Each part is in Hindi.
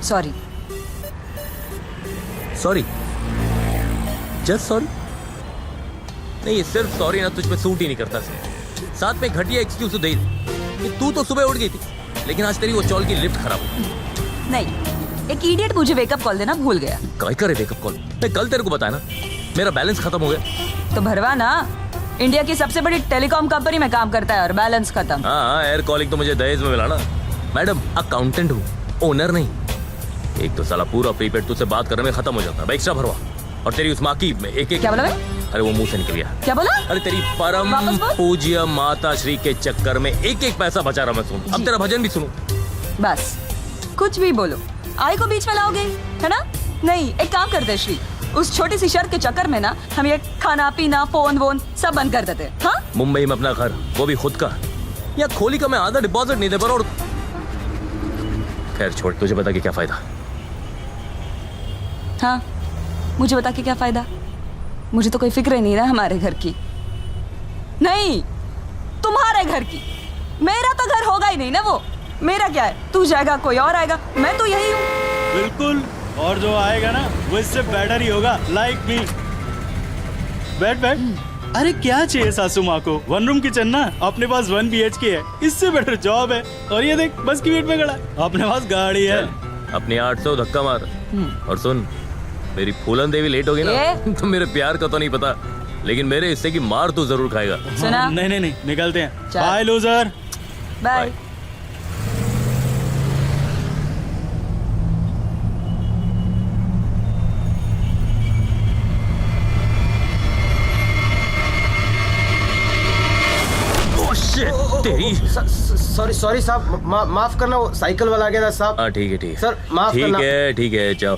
सॉरी। सॉरी? Just sorry? नहीं, सिर्फ सॉरी ना तुझ पे सूट ही नहीं करता। साथ में घटिया एक्सक्यूज तो दे कि तू तो सुबह उठ गई थी, लेकिन आज तेरी वो चौल की लिफ्ट खराब हो। नहीं, एक इडियट मुझे वेकअप कॉल देना भूल गया। काय करे वेकअप कॉल? मैं कल तेरे को बताया ना, मेरा बैलेंस खत्म हो गया। तो भरवा ना, इंडिया की सबसे बड़ी टेलीकॉम कंपनी में काम करता है और बैलेंस खत्म। हाँ, एयर कॉलिंग तो मुझे दहेज में मिला ना। मैडम, अकाउंटेंट हूँ, ओनर नहीं। एक तो साला पूरा प्रीपेड तुझसे बात करने में खत्म हो जाता है, एक्स्ट्रा भरवा। और तेरी उस माँ की एक क्या बोला बे? अरे वो मुंह से निकल गया। क्या बोला? अरे तेरी परम वापस बोल। पूज्य माता श्री के चक्कर में एक एक पैसा बचा रहा मैं सुन। अब तेरा भजन भी सुनूं। बस कुछ भी बोलो, आई को बीच में लाओगे, है ना? नहीं, एक काम करते श्री, उस छोटी सी शर्त के चक्कर में ना हम ये खाना पीना फोन वोन सब बंद कर देते। हाँ, मुंबई में अपना घर, वो भी खुद का। या खोली का मैं आधा डिपॉजिट नहीं दे पा रहा। और खैर छोड़, तुझे बता के क्या फायदा। हाँ, मुझे बता के क्या फायदा? मुझे तो कोई फिक्र ही नहीं ना हमारे घर की। नहीं, तुम्हारे घर की। मेरा तो घर होगा ही नहीं ना वो। मेरा क्या है, तू जाएगा कोई और आएगा, मैं तो यही हूँ। बिल्कुल, और जो आएगा ना वो इससे बेटर ही होगा, लाइक मी। बैठ बैठ। अरे क्या चाहिए सासू माँ को? 1 रूम किचन ना, अपने पास 1 BHK है, इससे बेटर जॉब है। और ये देख, बस की वेट में खड़ा है, अपने पास गाड़ी है। अपने 800 धक्का मार। और सुन, मेरी फूलन देवी लेट होगी ना तो मेरे प्यार का तो नहीं पता, लेकिन मेरे हिस्से की मार तू जरूर खाएगा। सुना? नहीं नहीं नहीं, निकलते हैं। चल। Bye loser. बाय। तेरी सॉरी साहब, माफ करना, वो साइकिल वाला आ गया था साहब। हाँ ठीक है, ठीक है सर, माफ करना। ठीक है, जाओ।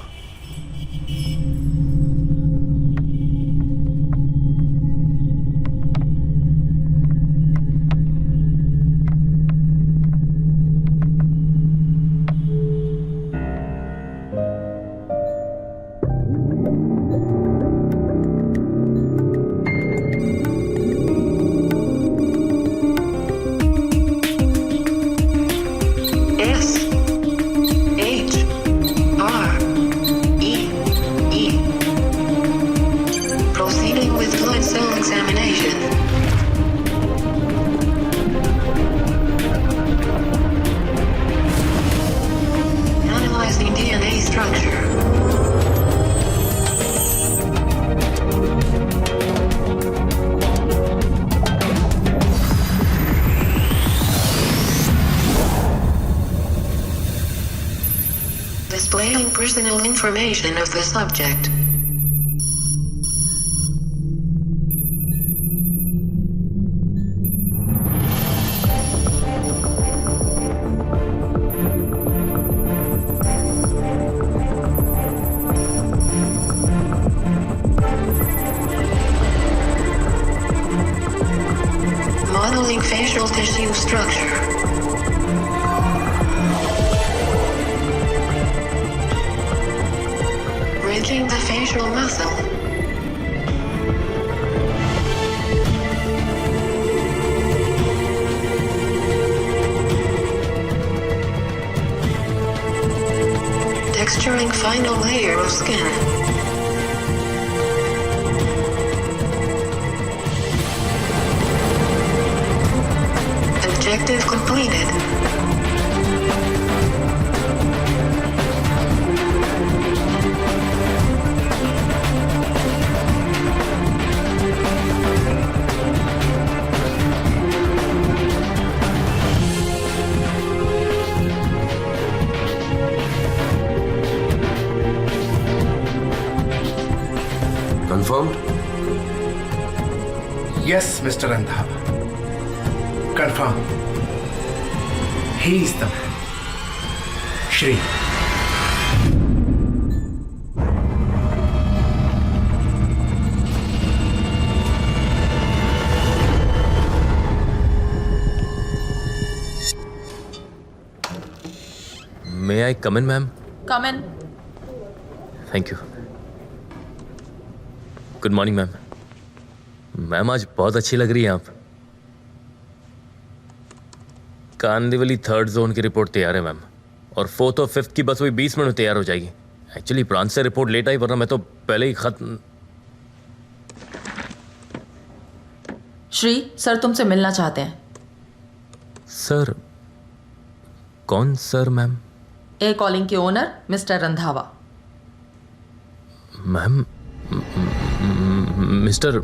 Proceeding with blood cell examination. Analyzing DNA structure. Displaying personal information of the subject. Modeling facial tissue structure. Bridging the facial muscle. Texturing final layer of skin. Objective completed. Confirmed? Yes, Mr. Randhawa. Confirm. He is the man. Shri. May I come in, ma'am? Come in. Thank you. Good morning ma'am. Ma'am आज बहुत अच्छी लग रही हैं आप। कांदिवली 3rd जोन की रिपोर्ट तैयार है मैम, और 4th और 5th की बस वही 20 मिनट में तैयार हो जाएगी। एक्चुअली ब्रांच से रिपोर्ट लेट आई, वरना मैं तो पहले ही खत्म। श्री सर तुमसे मिलना चाहते हैं। सर? कौन सर मैम? एयर कॉलिंग के owner mister Randhawa. Ma'am, mister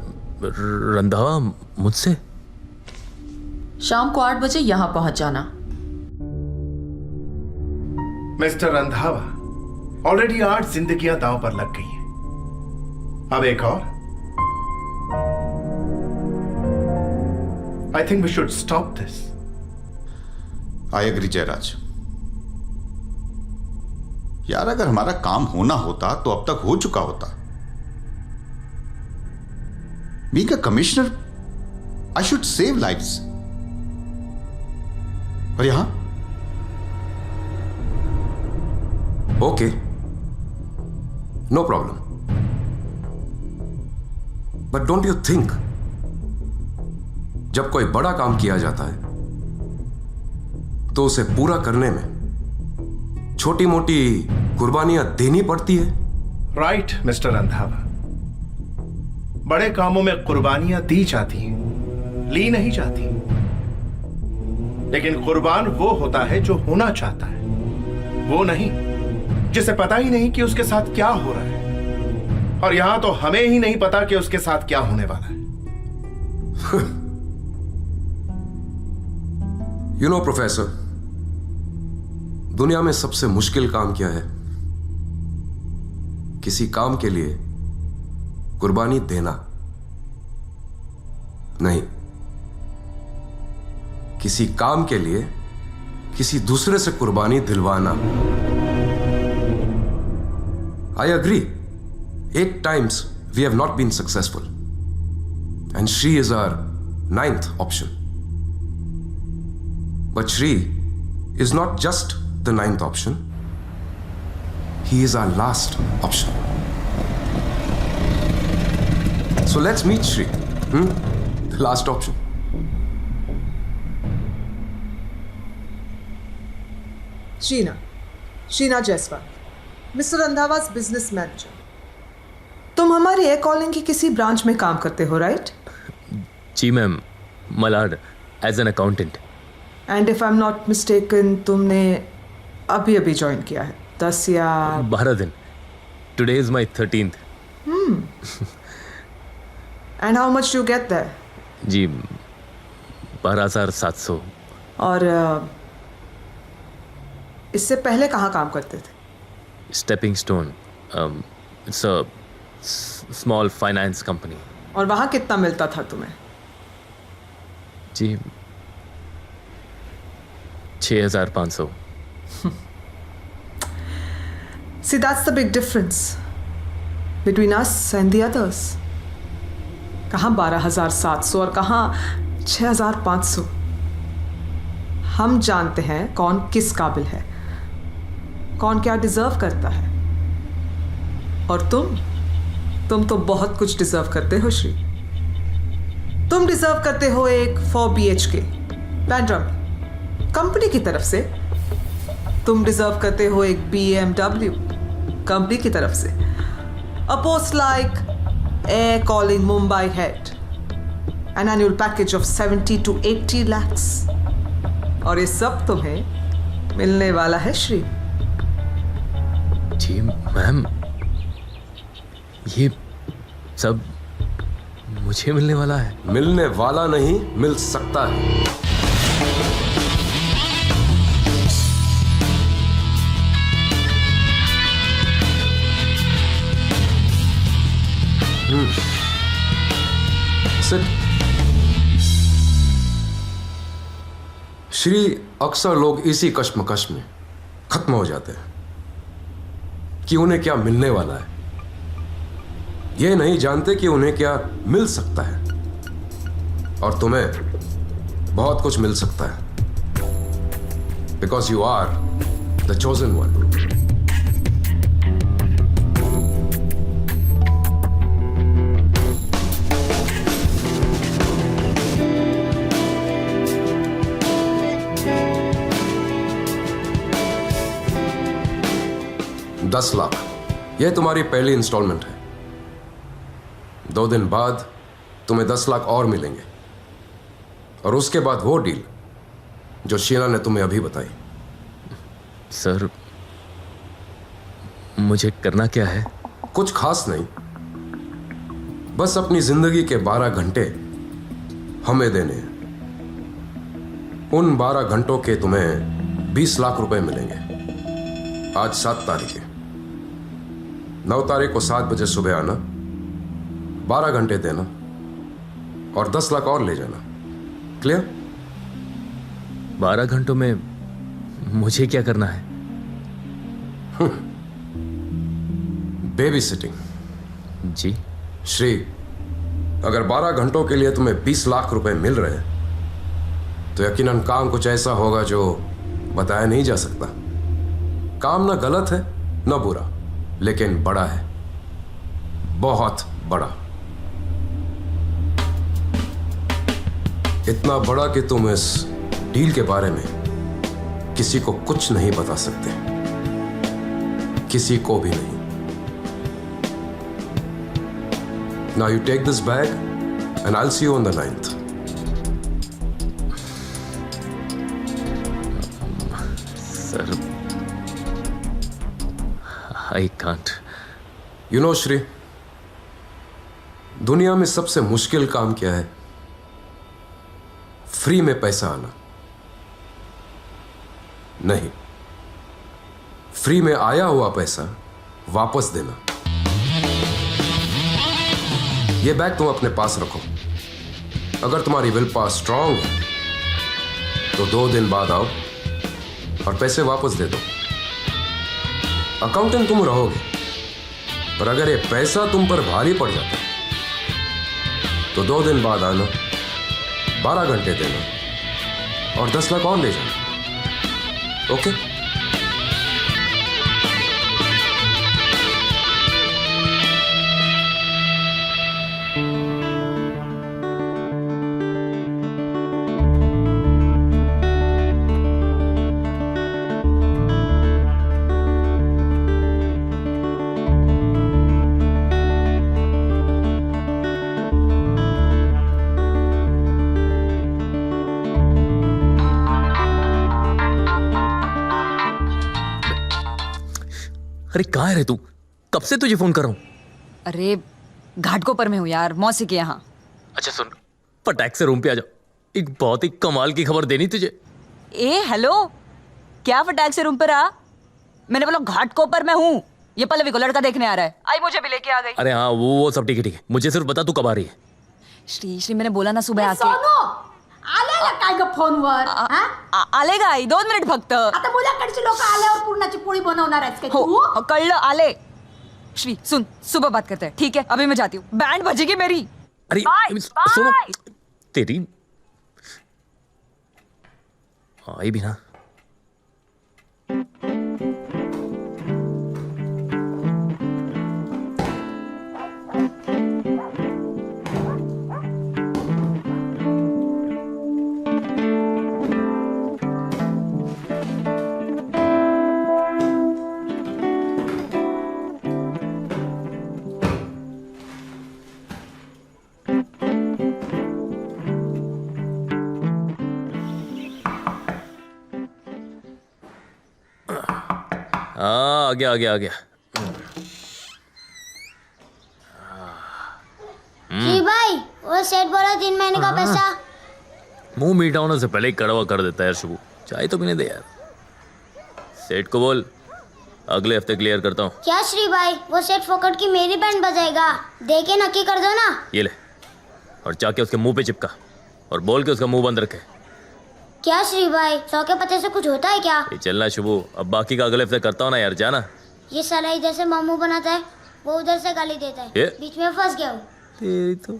Randhawa मुझसे? शाम को 8 बजे यहां पहुंच जाना। मिस्टर रंधावा, ऑलरेडी 8 जिंदगियां दांव पर लग गई हैं। अब एक और। I think we should stop this. I agree Jayraj. यार अगर हमारा काम होना होता तो अब तक हो चुका होता। Being a commissioner I should save lives, और यहां okay, no problem, but don't you think जब कोई बड़ा काम किया जाता है तो उसे पूरा करने में छोटी मोटी कुर्बानियां देनी पड़ती है? राइट मिस्टर रंधावा, बड़े कामों में कुर्बानियां दी जाती हैं, ली नहीं जाती। लेकिन कुर्बान वो होता है जो होना चाहता है, वो नहीं जिसे पता ही नहीं कि उसके साथ क्या हो रहा है। और यहां तो हमें ही नहीं पता कि उसके साथ क्या होने वाला है। यू नो प्रोफेसर, दुनिया में सबसे मुश्किल काम क्या है? किसी काम के लिए कुर्बानी देना नहीं, किसी काम के लिए किसी दूसरे से कुर्बानी दिलवाना। I agree, 8 times we have not been successful, and Shri is our 9th option. But Shri is not just the 9th option, he is our last option. So let's meet Shri, the last option. Sheena Jaiswal, mister Randhawa's business manager. तुम हमारे एयर कॉलिंग की किसी ब्रांच में काम करते हो, राइट? जी ma'am, Malad as an accountant. And if I am not mistaken, तुमने अभी अभी ज्वाइन किया है, 10 या 12 दिन। Today is my 13th। And how much you get there? जी 12,700। और इससे पहले कहाँ काम करते थे? Stepping stone, it's a small finance company. और वहाँ कितना मिलता था तुम्हें? जी 6,500। See, that's the big difference between us and the others. कहाँ 12,700 और कहाँ 6,500। हम जानते हैं कौन किस काबिल है, कौन क्या डिजर्व करता है। और तुम तो बहुत कुछ डिजर्व करते हो श्री। तुम डिजर्व करते हो एक 4 BHK पेंड्रम कंपनी की तरफ से। तुम डिजर्व करते हो एक BMW कंपनी की तरफ से। अ post like air calling Mumbai head, an annual package of 70 to 80 lakhs। और ये सब तुम्हें मिलने वाला है श्री। जी मैम, ये सब मुझे मिलने वाला है? मिलने वाला नहीं, मिल सकता है। सिट। श्री, अक्सर लोग इसी कश्मकश में खत्म हो जाते हैं कि उन्हें क्या मिलने वाला है, ये नहीं जानते कि उन्हें क्या मिल सकता है। और तुम्हें बहुत कुछ मिल सकता है, because you are the chosen one. 10 lakh, यह तुम्हारी पहली इंस्टॉलमेंट है। 2 दिन बाद तुम्हें 10 लाख और मिलेंगे, और उसके बाद वो डील जो शीना ने तुम्हें अभी बताई। सर, मुझे करना क्या है? कुछ खास नहीं, बस अपनी जिंदगी के 12 घंटे हमें देने हैं। उन 12 घंटों के तुम्हें 20 लाख रुपए मिलेंगे। आज 7 तारीख है, 9 तारीख को 7 बजे सुबह आना, 12 घंटे देना और 10 लाख और ले जाना। क्लियर? 12 घंटों में मुझे क्या करना है? Baby sitting. जी श्री, अगर 12 घंटों के लिए तुम्हें 20 लाख रुपए मिल रहे हैं तो यकीनन काम कुछ ऐसा होगा जो बताया नहीं जा सकता। काम ना गलत है ना बुरा, लेकिन बड़ा है, बहुत बड़ा। इतना बड़ा कि तुम इस डील के बारे में किसी को कुछ नहीं बता सकते, किसी को भी नहीं। Now you take this bag and I'll see you on the 9th. Sir, I can't. You know Shri, दुनिया में सबसे मुश्किल काम क्या है? फ्री में पैसा आना नहीं, फ्री में आया हुआ पैसा वापस देना। ये बैग तुम अपने पास रखो। अगर तुम्हारी विल पावर स्ट्रांग है तो 2 दिन बाद आओ और पैसे वापस दे दो। अकाउंटेंट तुम रहोगे, पर अगर ये पैसा तुम पर भारी पड़ जाता तो 2 दिन बाद आना, 12 घंटे देना और 10 लाख और ले जाना। ओके? अरे कहाँ है रे तू? कब से तुझे फोन कर रहा हूँ। अरे घाटकोपर में हूँ यार, मौसी के यहाँ। अच्छा सुन, फटाक से रूम पे आ जाओ, एक बहुत ही कमाल की खबर देनी तुझे। ए हेलो, क्या फटाक से रूम पर आ? मैंने बोला घाटकोपर में हूँ, ये पल्लवी को लड़का देखने आ रहा है। आई मुझे भी लेके आ गई। अरे हाँ, वो सब ठीक है। मुझे सिर्फ बता तू कब आ रही है। श्री मैंने बोला ना सुबह आके। आलेला काय ग फोनवर? आलेगा आई, 2 मिनिट फक्त। आता मुलाकडची लोक आल्यावर पूर्णाची पोळी बनवणार आहेस काय हो, तू? कळलं, आले। श्री सुन, सुबह बात करते हैं, ठीक है? अभी मैं जाती हूँ, बैंड बजेगी मेरी। अरे Bye, सुनो, bye. तेरी आई भी ना। हाँ, आ गया। जी भाई, वो सेठ बोला 3 महीने का पैसा। मुंह मीठा होने से पहले ही कड़वा कर देता है यार शुभू। चाय तो पीने दे यार। सेठ को बोल अगले हफ्ते क्लियर करता हूँ। क्या श्री भाई, वो सेठ फोकट की मेरी बैंड बजाएगा? दे के नक्की कर दो ना। ये ले, और जाके उसके मुंह पे चिपका और बोल के उसका मुंह बंद रखे। क्या श्री भाई, 100 के पते से कुछ होता है क्या? ये चलना शुभू, अब बाकी का अगले हफ्ते करता हूँ ना यार, जाना। ये साला इधर से मामू बनाता है, वो उधर से गाली देता है, ये? बीच में फंस गया हूँ। तेरी तो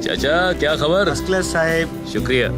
चाचा, क्या खबर? फर्स्ट क्लास साहब। शुक्रिया।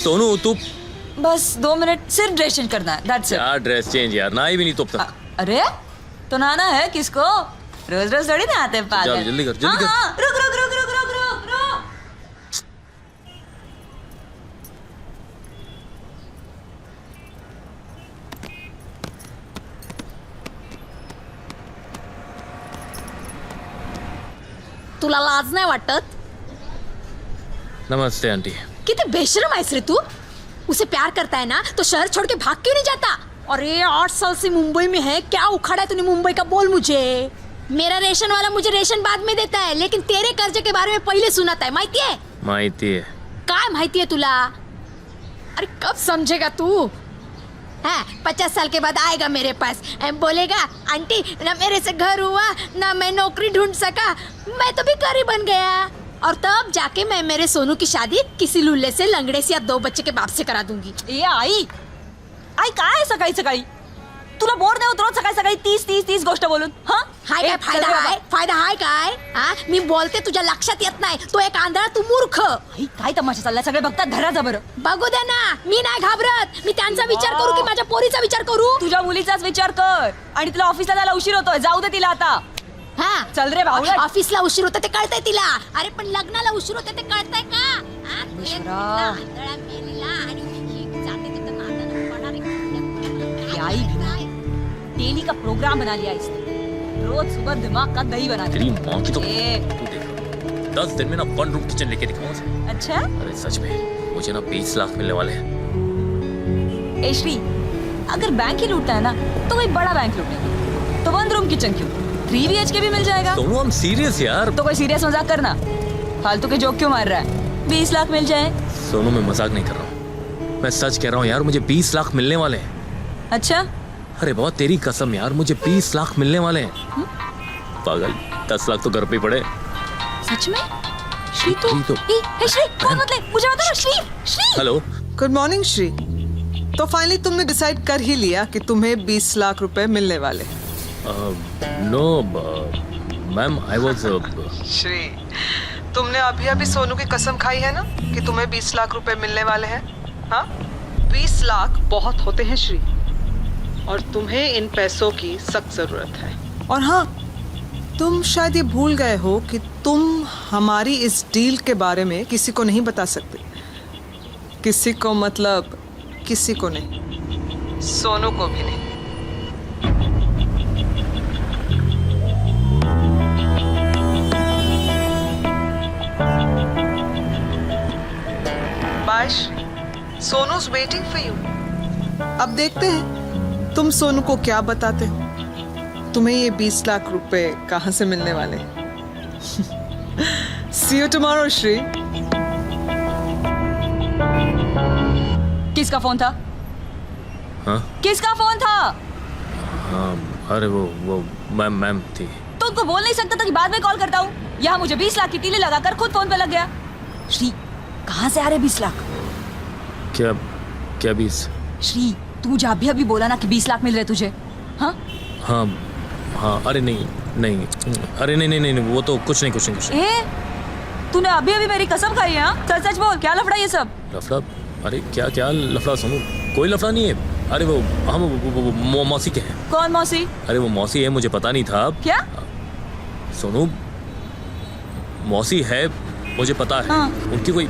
सोनू तू बस 2 मिनट सिर्फ ड्रेस चेंज करना है, दैट्स इट। क्या ड्रेस चेंज यार, ना ही भी नहीं तो अब तक। अरे तो नहाना है किसको, रोज रोज थोड़ी ना आते पागल। जाओ, जल्दी कर, जल्दी कर। हाँ, रुक रुक रुक रुक रुक रुक रुक। तुला लाज नाही वाटत? नमस्ते आंटी। किती बेशरम आहेस रे तू। उसे प्यार करता है ना तो शहर छोड़ के भाग क्यों नहीं जाता? अरे 8 साल से मुंबई में है, क्या उखाड़ा है तूने मुंबई का, बोल मुझे। मेरा रेशन वाला मुझे रेशन बाद में देता है, लेकिन तेरे कर्जे के बारे में पहले सुनाता है, माहिती है? माहिती है। काय माहिती है तुला? अरे कब समझेगा तू? हाँ, 50 साल के बाद आएगा मेरे पास, बोलेगा आंटी ना मेरे से घर हुआ ना मैं नौकरी ढूंढ सका, मैं तो भिखारी बन गया। और तब जाके मैं मेरे सोनू की शादी किसी लुल्ले से, लंगड़े से या 2 बच्चे के बाप से करा दूंगी। ये आई काय सकाळी सकाळी तुला बोर नाही होत रोज सकाळी सकाळी 30 गोष्ट बोलून? हाँ हाय काय फायदा आहे? फायदा हाय काय? हा मी बोलते तुझ्या लक्षात येत नाही, तो एक आंधळा, तू मूर्ख। आई काय तमाशा चाललाय, सगळे बघतात, धरा जा बरं। बघू दे ना, मी नाही घाबरत। मी त्यांचा विचार करू की माझ्या पोरीचा विचार करू? तुझ्या मुलीचाच विचार कर, आणि तुला ऑफिसला जायला उशीर होतोय, जाऊ दे तिला आता। हा चल रे भाऊ, ऑफिसला उशीर होता ते कळतंय तिला, अरे पण लग्नाला उशीर होता ते कळतंय का? हा, बिशरा। आंधळा मेलेला आणि ही जाते तिथं नादानं पडणारी। आई डेली का प्रोग्राम बना लिया इसने, रोज सुबह दिमाग का दही बना तेरी माँ की तो ए। तू देख 10 दिन में ना 1 रूम किचन लेके दिखाऊं उसे। अच्छा अरे सच में मुझे ना 20 लाख मिलने वाले हैं। ए श्री, अगर बैंक ही लूटना है ना तो कोई बड़ा बैंक लूटे, तो 1 रूम किचन क्यों, 3 BHK भी मिल जाएगा। सोनू हम सीरियस यार। तो कोई सीरियस मजाक करना, फालतू के जोक क्यों मार रहा है? 20 लाख मिल जाए। सोनू मैं मजाक नहीं कर रहा हूँ, मैं सच कह रहा हूँ यार, मुझे 20 लाख मिलने वाले हैं। अच्छा अरे बाबा तेरी कसम यार, मुझे 20 लाख मिलने वाले हैं। पागल, 10 लाख तो घर पे ही पड़े। सच में? श्री तो ए श्री फोन मत ले, मुझे बता। Shri hello, good morning Shri. तो फाइनली तुमने डिसाइड कर ही लिया कि तुम्हें 20 लाख रुपए मिलने वाले। No ma'am, I was Shri, तुमने अभी अभी सोनू की कसम खाई है ना कि तुम्हें 20 लाख रुपए मिलने वाले हैं। हाँ, 20 लाख बहुत होते हैं श्री, और तुम्हें इन पैसों की सख्त जरूरत है। और हाँ, तुम शायद ये भूल गए हो कि तुम हमारी इस डील के बारे में किसी को नहीं बता सकते। किसी को मतलब किसी को नहीं, सोनू को भी नहीं। बाश, सोनू's वेटिंग फॉर यू। अब देखते हैं तुम सोनू को क्या बताते हो। तुम्हें ये 20 लाख रुपए कहां से मिलने वाले? See you tomorrow, Shri. किसका फोन था? हाँ? किसका फोन था? हाँ, अरे वो मैम थी। तो उनको बोल नहीं सकता था कि बाद में कॉल करता हूँ? यहाँ मुझे 20 लाख की तीली लगाकर खुद फोन पे लग गया। श्री, कहाँ से आ रहे 20 लाख? क्या 20? श्री, तू जा अभी बोला ना कि 20 लाख मिल रहे तुझे। हाँ हाँ, अरे नहीं, अरे नहीं, वो तो कुछ नहीं। ए, तूने अभी मेरी कसम खाई है? हाँ, सच बोल, क्या लफड़ा ये सब? लफड़ा? अरे क्या लफड़ा सोनू? कोई लफड़ा नहीं है। अरे वो हम वो मौसी के हैं। कौन मौसी? अरे वो मौसी है, मुझे पता नहीं था। क्या सोनू, मौसी है, मुझे पता है। हाँ। उनकी कोई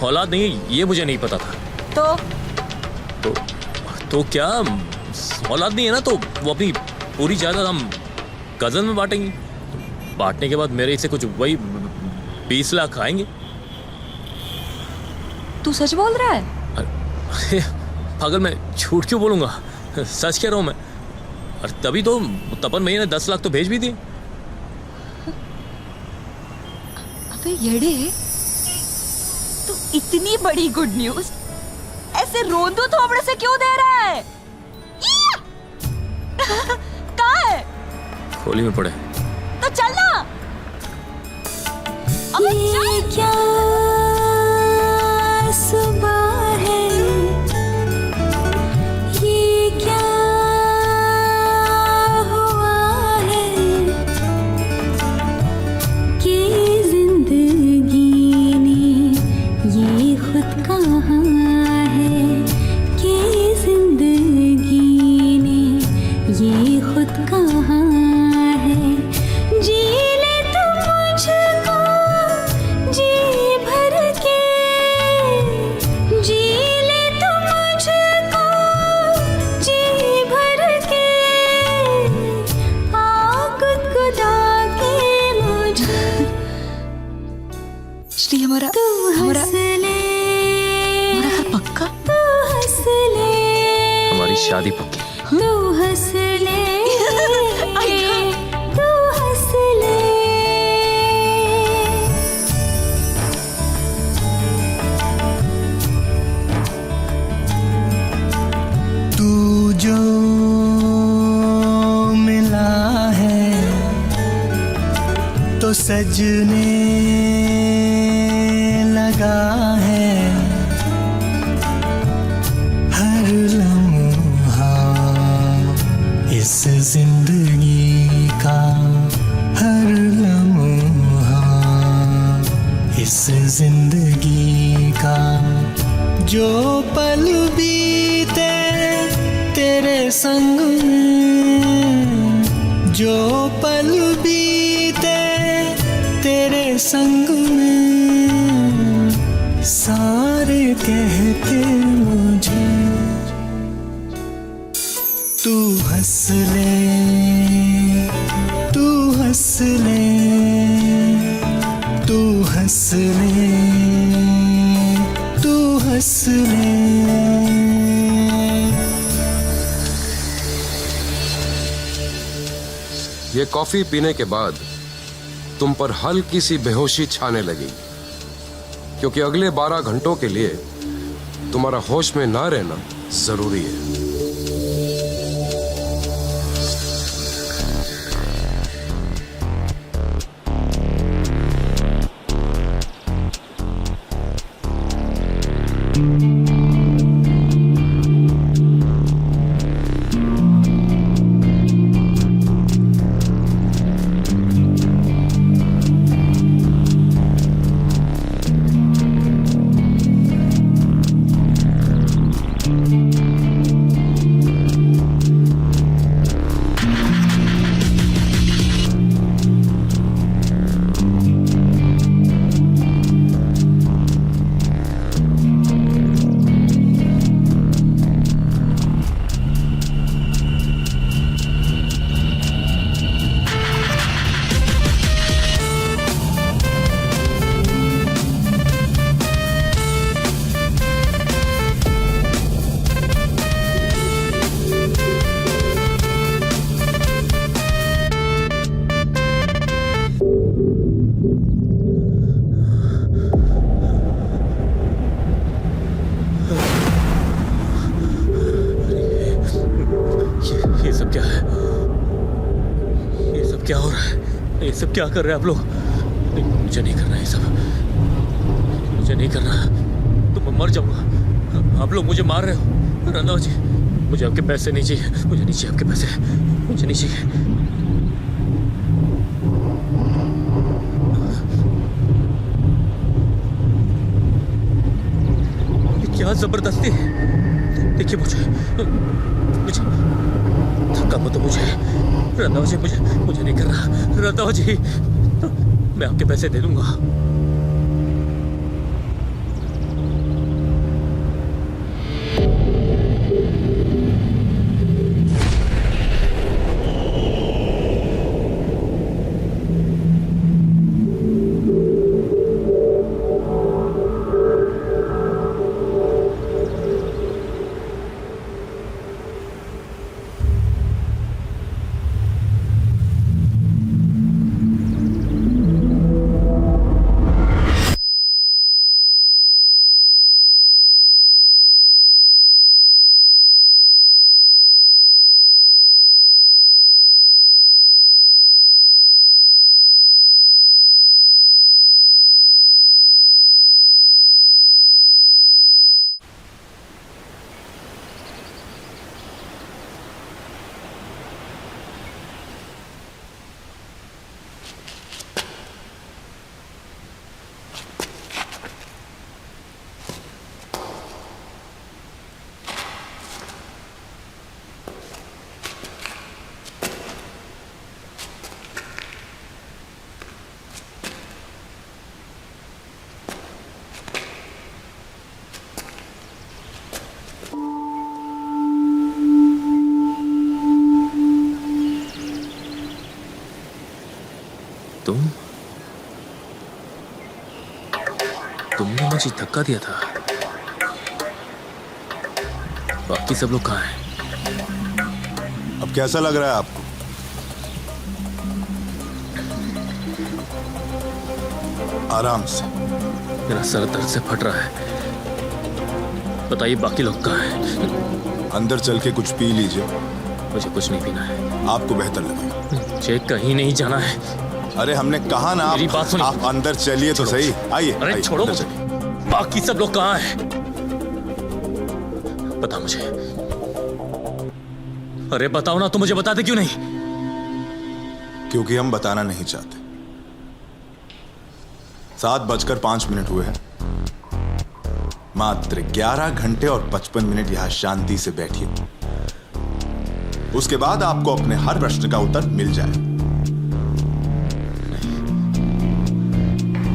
औलाद नहीं है, ये मुझे नहीं पता था। तो क्या औलाद नहीं है ना, तो वो अपनी पूरी जायदाद हम कजन में बांटेंगे। बांटने के बाद मेरे से कुछ वही 20 लाख आएंगे। तू सच बोल रहा है? अरे पागल, मैं झूठ क्यों बोलूंगा, सच कह रहा हूं मैं। और तभी तो तपन भैया ने 10 लाख तो भेज भी दिए। अबे येड़े, तो इतनी बड़ी गुड न्यूज ऐसे रोंदो थोबड़े से क्यों दे रहा है? कहाँ है? खोली में पड़े। तो चल ना। अबे चल। क्या सुबह है, ये क्या हुआ है कि जिंदगी ने ये खुद कहा शादी पक्की। तू हंस ले, तू हंस ले। तू जो मिला है तो सजने लगा है हर लम्हा इस जिंदगी का, हर लम्हा इस जिंदगी का। जो पल बीते तेरे संग में, जो पल बीते तेरे संग में, सारे कहते मुझे तू हंस ले, तू हंस ले, तू हंस ले, तू हंस ले। ये कॉफी पीने के बाद तुम पर हल्की सी बेहोशी छाने लगी, क्योंकि अगले 12 घंटों के लिए तुम्हारा होश में ना रहना जरूरी है। ये सब क्या है? ये सब क्या हो रहा है? ये सब क्या कर रहे हैं आप लोग? नहीं, मुझे नहीं करना ये सब, मुझे नहीं करना। तो मैं मर जाऊंगा। आप लोग मुझे मार रहे हो। रंधावा जी, मुझे आपके पैसे नहीं चाहिए, मुझे नहीं चाहिए आपके पैसे, मुझे नहीं चाहिए। ये क्या जबरदस्ती है? देखिए मुझे धक्का मत दो मुझे। रंधावा जी, मुझे नहीं करना। रंधावा जी, मैं आपके पैसे दे दूंगा। तुमने मुझे धक्का दिया था। बाकी सब लोग कहाँ हैं? अब कैसा लग रहा है आपको? आराम से। मेरा सर दर्द से फट रहा है। बताइए बाकी लोग कहाँ हैं? अंदर चल के कुछ पी लीजिए। मुझे कुछ नहीं पीना है। आपको बेहतर लगेगा। मुझे कहीं नहीं जाना है। अरे हमने कहा ना, मेरी बात सुनिए। आप अंदर चलिए तो सही। आइए। अरे आइए, छोड़ो अंदर मुझे। चलिए। बाकी सब लोग कहाँ हैं? बता मुझे। अरे बताओ ना, तो मुझे बताते क्यों नहीं? क्योंकि हम बताना नहीं चाहते। 7:05 हुए हैं। मात्र 11 घंटे और 55 मिनट यहां शांति से बैठिए। उसके बाद आपको अपने हर प्रश्न का उत्तर मिल जाए।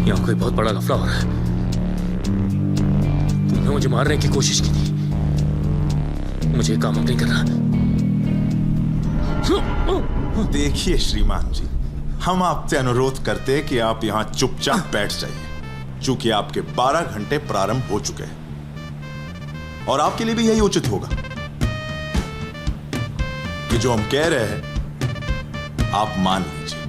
यहां कोई बहुत बड़ा लफड़ा हो रहा है। तुमने मुझे मारने की कोशिश की थी। मुझे ये काम अब नहीं करना। देखिए श्रीमान जी, हम आपसे अनुरोध करते हैं कि आप यहां चुपचाप बैठ जाइए, चूंकि आपके 12 घंटे प्रारंभ हो चुके हैं और आपके लिए भी यही उचित होगा कि जो हम कह रहे हैं आप मान लीजिए।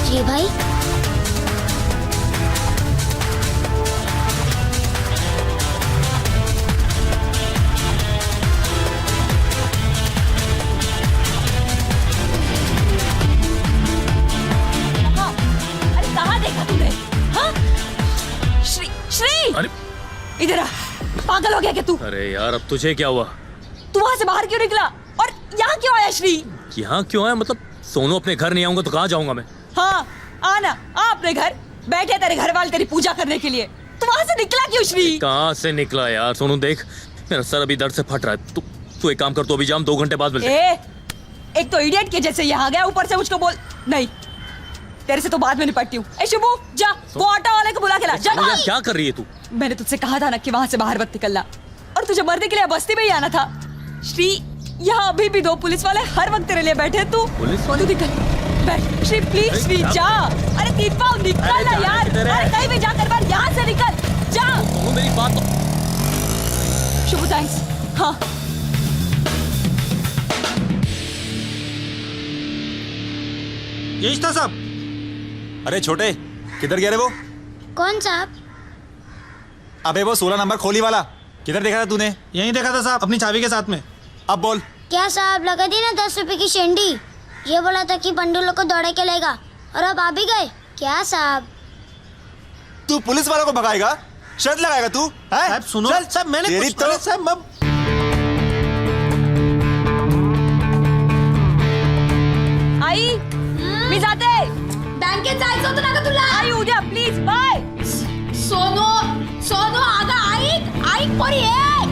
जी भाई, अरे कहाँ देखा तूने? हाँ? श्री श्री अरे इधर आ। पागल हो गया क्या तू? अरे यार, अब तुझे क्या हुआ? तू वहां से बाहर क्यों निकला और यहाँ क्यों आया श्री? यहाँ क्यों आया? मतलब सोनू अपने घर नहीं आऊंगा तो कहाँ जाऊंगा मैं? हाँ आना, आ अपने घर। बैठे तेरे घर वाले तेरी पूजा करने के लिए। तू वहां से निकला क्यों श्री? कहाँ से निकला यार? सोनू देख, मेरा सर अभी दर्द से फट रहा है। तू एक काम कर, तू अभी जाम, 2 घंटे बाद मिलते हैं। एक तो इडियट के जैसे यहाँ गया, ऊपर से मुझको बोल। नहीं, तेरे से तो बाद में निपटती हूँ। ए शुभू, जा वो ऑटो वाले को बुला के ला। जा। यार क्या कर रही है तू? मैंने तुझसे कहा था ना कि वहां से बाहर मत निकलना, और तुझे मरने के लिए बस्ती में ही आना था। श्री, यहाँ अभी भी 2 पुलिस वाले हर वक्त तेरे लिए बैठे। तू पुलिस वाले? तू निकल, बैठ। श्री प्लीज, श्री जा। अरे दीपा निकल ना यार। अरे कहीं भी जाकर बाहर, यहाँ से निकल, जा। मेरी बात तो। शुभू थैंक्स। हाँ यही था साहब। अरे छोटे, किधर गया रे वो? कौन साहब? अबे वो 16 नंबर खोली वाला, किधर देखा था तूने? यहीं देखा था साहब, अपनी चाबी के साथ में। अब बोल। क्या साहब, लगा दी ना 10 रुपए की शेंडी। ये बोला था कि बंडूलों को दौड़े के लेगा, और अब आ भी गए। क्या साहब? तू पुलिस वालों को भगाएगा? शर्त लगाएगा तू? साहब सुनो। चल, साहब मैंने तेरी कुछ तो- साहब आई मी जाते. बँकेत जायचं होतं ना ग तुला? आई उद्या प्लीज. बाय. सोनू, सोनू अगं ऐक, ऐक पोरी ऐक.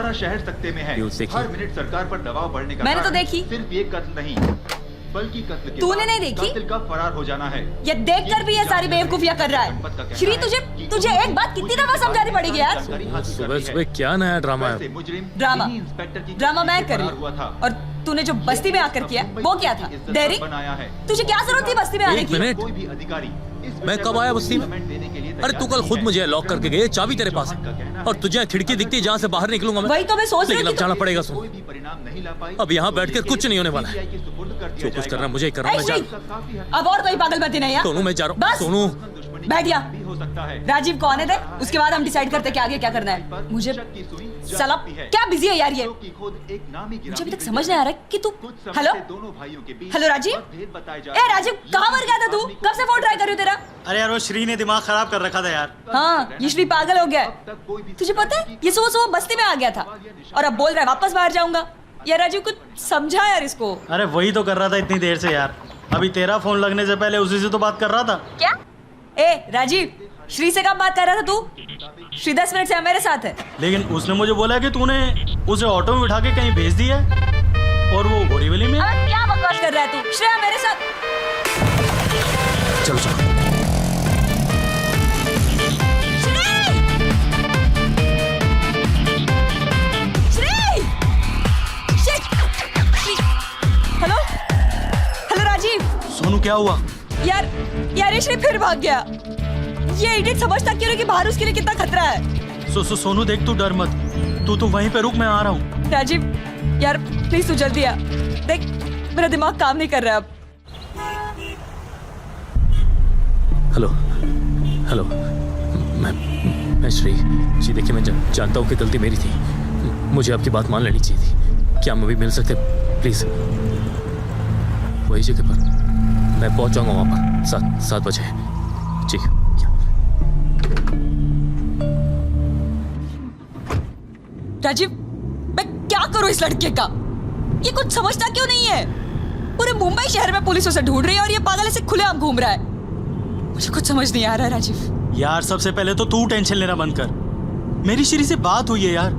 सारा शहर सकते में है। हर मिनट सरकार पर दबाव बढ़ने का मैंने तो कारण देखी। सिर्फ ये कत्ल नहीं बल्कि कत्ल के तूने बाद नहीं देखी? कातिल का फरार हो जाना है। ये देखकर भी ये सारी बेवकूफियां कर रहा है। श्री तुझे एक बात कितनी दफा समझानी पड़ेगी यार। सुबह सुबह क्या नया ड्रामा है? ड्रामा मैं कर रही हूँ और तूने जो बस्ती में आकर किया वो क्या था? डेरी? तुझे क्या जरूरत थी बस्ती में आने की? मिनट, कोई भी अधिकारी मैं कब आया बस्ती में? अरे तू कल खुद मुझे लॉक करके गई, चाबी तेरे पास है और तुझे खिड़की दिखती है जहाँ से बाहर निकलूंगा मैं। वही तो मैं सोच रही लेकिन थी। अब जाना पड़ेगा। सुन, अब यहाँ बैठकर कुछ नहीं होने वाला है। जो कुछ करना मुझे ही करना। मैं जा अब और कोई पागलपंती नहीं है। सोनू मैं जा रहा हूँ। सोनू बैठ गया। राजीव कौन है थे? उसके बाद हम डिसाइड करते कि आगे क्या करना है। मुझे साला क्या बिजी है यार ये। मुझे अभी तक समझ नहीं आ रहा कि तू। हेलो राजीव। ए राजीव कहाँ मर गया था तू? कब से फोन ट्राई कर रही हूँ तेरा? अरे यार वो श्री ने दिमाग खराब कर रखा था यार। हाँ ये श्री पागल हो गया है। तुझे पता है ये सुबह सुबह बस्ती में आ गया था और अब बोल रहा है वापस बाहर जाऊंगा। यार राजीव कुछ समझा यार इसको। अरे वही तो कर रहा था इतनी देर से यार। अभी तेरा फोन लगने से पहले उसी से तो बात कर रहा था। क्या? ए राजीव, श्री से कब बात कर रहा था तू? श्री 10 मिनट से मेरे साथ है। लेकिन उसने मुझे बोला कि तूने उसे ऑटो में बिठा के कहीं भेज दिया और वो बोरीवली में। अबे क्या बकवास कर रहा है तू? श्रेया मेरे साथ। चलो चलो। Hello hello Rajiv. सोनू क्या हुआ? यार ये श्री फिर भाग गया। ये इडियट समझता क्यों नहीं कि बाहर उसके लिए कितना खतरा है। सोनू देख तू डर मत। तू वहीं पे रुक, मैं आ रहा हूँ। राजीव यार प्लीज तू जल्दी आ। देख मेरा दिमाग काम नहीं कर रहा अब। हेलो हेलो, मैं श्री जी। देखिए मैं जानता हूँ कि गलती मेरी थी। मुझे आपकी बात मान लेनी चाहिए थी। क्या हम अभी मिल सकते प्लीज? वही जगह पर मैं पहुंच जाऊंगा वहां पर 7 बजे। जी। राजीव मैं क्या करूं इस लड़के का? ये कुछ समझता क्यों नहीं है? पूरे मुंबई शहर में पुलिस उसे ढूंढ रही है और ये पागल ऐसे खुलेआम घूम रहा है। मुझे कुछ समझ नहीं आ रहा है राजीव। यार सबसे पहले तो तू टेंशन लेना बंद कर। मेरी श्री से बात हुई है यार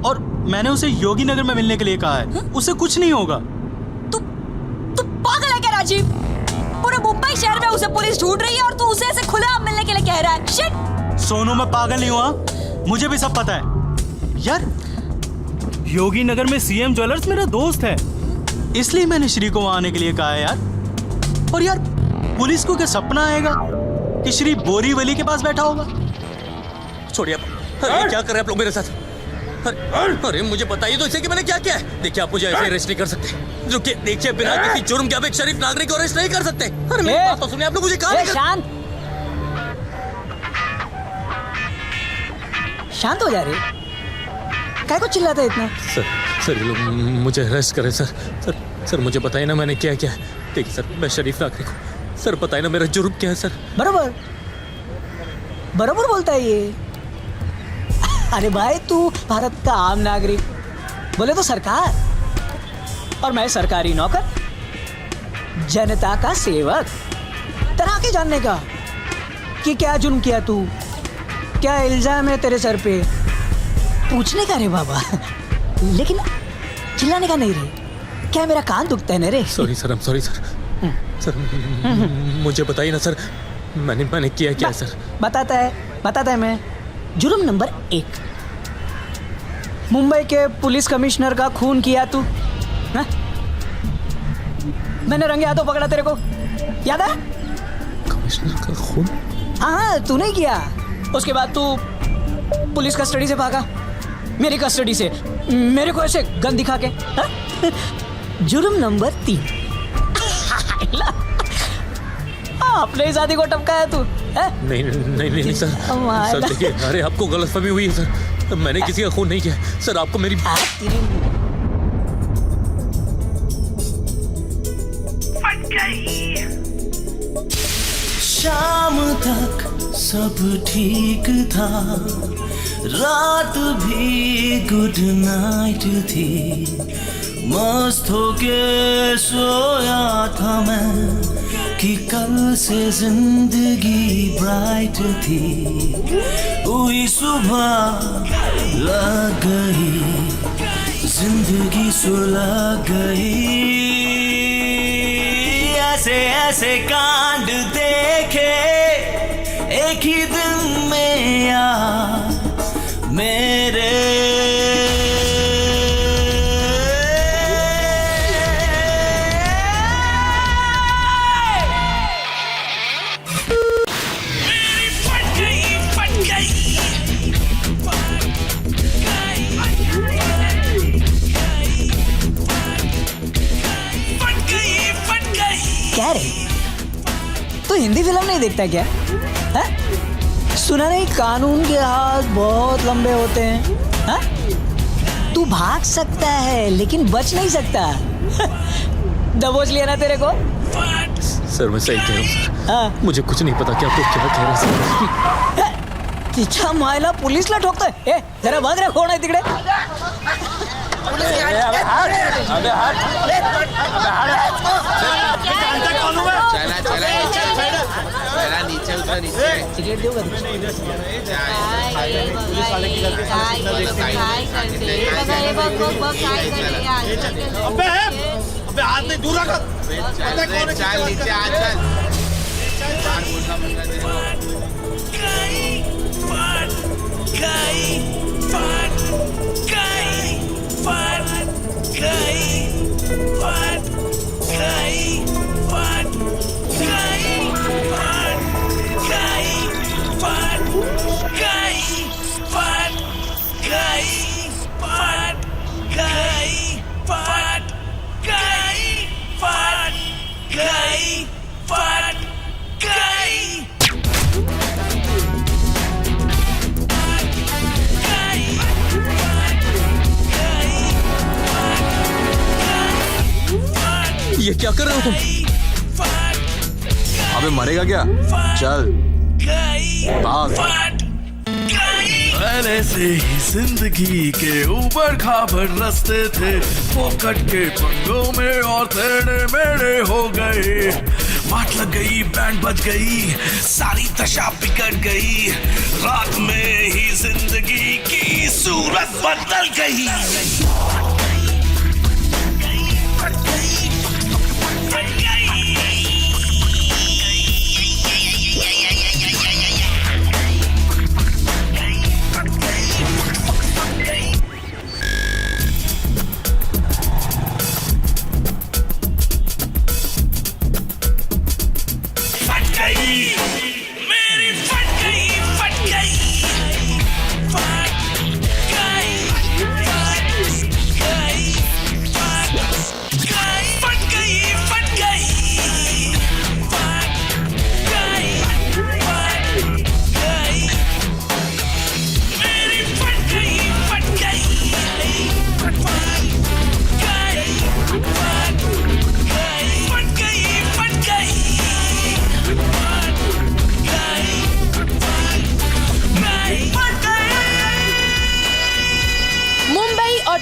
और मैंने उसे योगी नगर में मिलने के लिए कहा है। उसे कुछ नहीं होगा। तू पागल है क्या राजीव? पूरे मुंबई शहर में उसे पुलिस ढूंढ रही है और तू उसे ऐसे खुलेआम मिलने के लिए कह रहा है। शिट! सोनू मैं पागल नहीं हुआ, मुझे भी सब पता है यार। योगी नगर में सीएम ज्वेलर्स मेरा दोस्त है, इसलिए मैंने श्री को वहां आने के लिए कहा है यार। और यार पुलिस को क्या सपना आएगा कि श्री बोरीवली के पास बैठा होगा? छोड़िए आप। अरे क्या कर रहे हैं आप लोग मेरे साथ? अरे मुझे बताइए तो इसे कि मैंने क्या किया है। देखिए आप मुझे ऐसे अरेस्ट नहीं कर सकते। रुकिए, देखिए बिना किसी जुर्म के आप एक शरीफ नागरिक को अरेस्ट नहीं कर सकते। अरे मेरी बात तो सुनिए, आप लोग मुझे कहा शांत शांत हो जा रहे। क्या को चिल्लाते इतना? सर ये लोग मुझे अरेस्ट करें सर मुझे बताइए ना मैंने क्या किया है। देखिए सर मैं शरीफ नागरिक हूँ। सर बताइए ना मेरा जुर्म क्या है सर? बराबर बोलता है ये। अरे भाई तू भारत का आम नागरिक, बोले तो सरकार, और मैं सरकारी नौकर, जनता का सेवक। तरह के जानने का कि क्या जुर्म किया तू, क्या इल्जाम है तेरे सर पे, पूछने का रे बाबा। लेकिन चिल्लाने का नहीं रे। क्या मेरा कान दुखता है ना रे? सॉरी सर, सॉरी सर मुझे बताइए ना सर मैंने किया क्या सर? बताता है मैं। जुर्म नंबर 1, मुंबई के पुलिस कमिश्नर का खून किया तू। हा? मैंने रंगे हाथों पकड़ा तेरे को, याद है? कमिश्नर का खून? हाँ तू नहीं किया। उसके बाद तू पुलिस कस्टडी से भागा, मेरी कस्टडी से, मेरे को ऐसे गन दिखा के। हा? जुर्म नंबर 3, अपने ही शादी को टपकाया तू। नहीं सर देखिए, अरे आपको गलतफहमी हुई है सर। मैंने किसी का खून नहीं किया सर। आपको मेरी शाम तक सब ठीक था, रात भी गुड नाइट थी। मस्त होके सोया था मैं, कि कल से जिंदगी ब्राइट थी, हुई सुबह लग गई, जिंदगी सुलग गई। ऐसे ऐसे कांड देखे एक ही दिन में यार मेरे। क्या रे, तो हिंदी फिल्म नहीं देखता क्या? है? सुना नहीं कानून के हाथ बहुत लंबे होते हैं। हा? तू भाग सकता है लेकिन बच नहीं सकता। दबोच लिया ना तेरे को। सर मैं सही कह रहा हूँ सर। हाँ? मुझे कुछ नहीं पता क्या क्या कह रहे सर। तिच्या मायला पोलीसला ठोकतोय। ए जरा बंद रे, कोण आहे तिकडे? नीचे उतर नीचे। टिकट देऊ का? अबे हाथ नहीं दूर रख। चल नीचे आ चल। ये क्या कर रहे हो तुम? अबे मरेगा क्या? चल भाग। पहले से ही जिंदगी के ऊपर खाबर रास्ते थे, फोकट के पंगों में और तेरे मेरे हो गए। माट लग गई, बैंड बज गई, सारी दशा बिगड़ गई, रात में ही जिंदगी की सूरत बदल गई।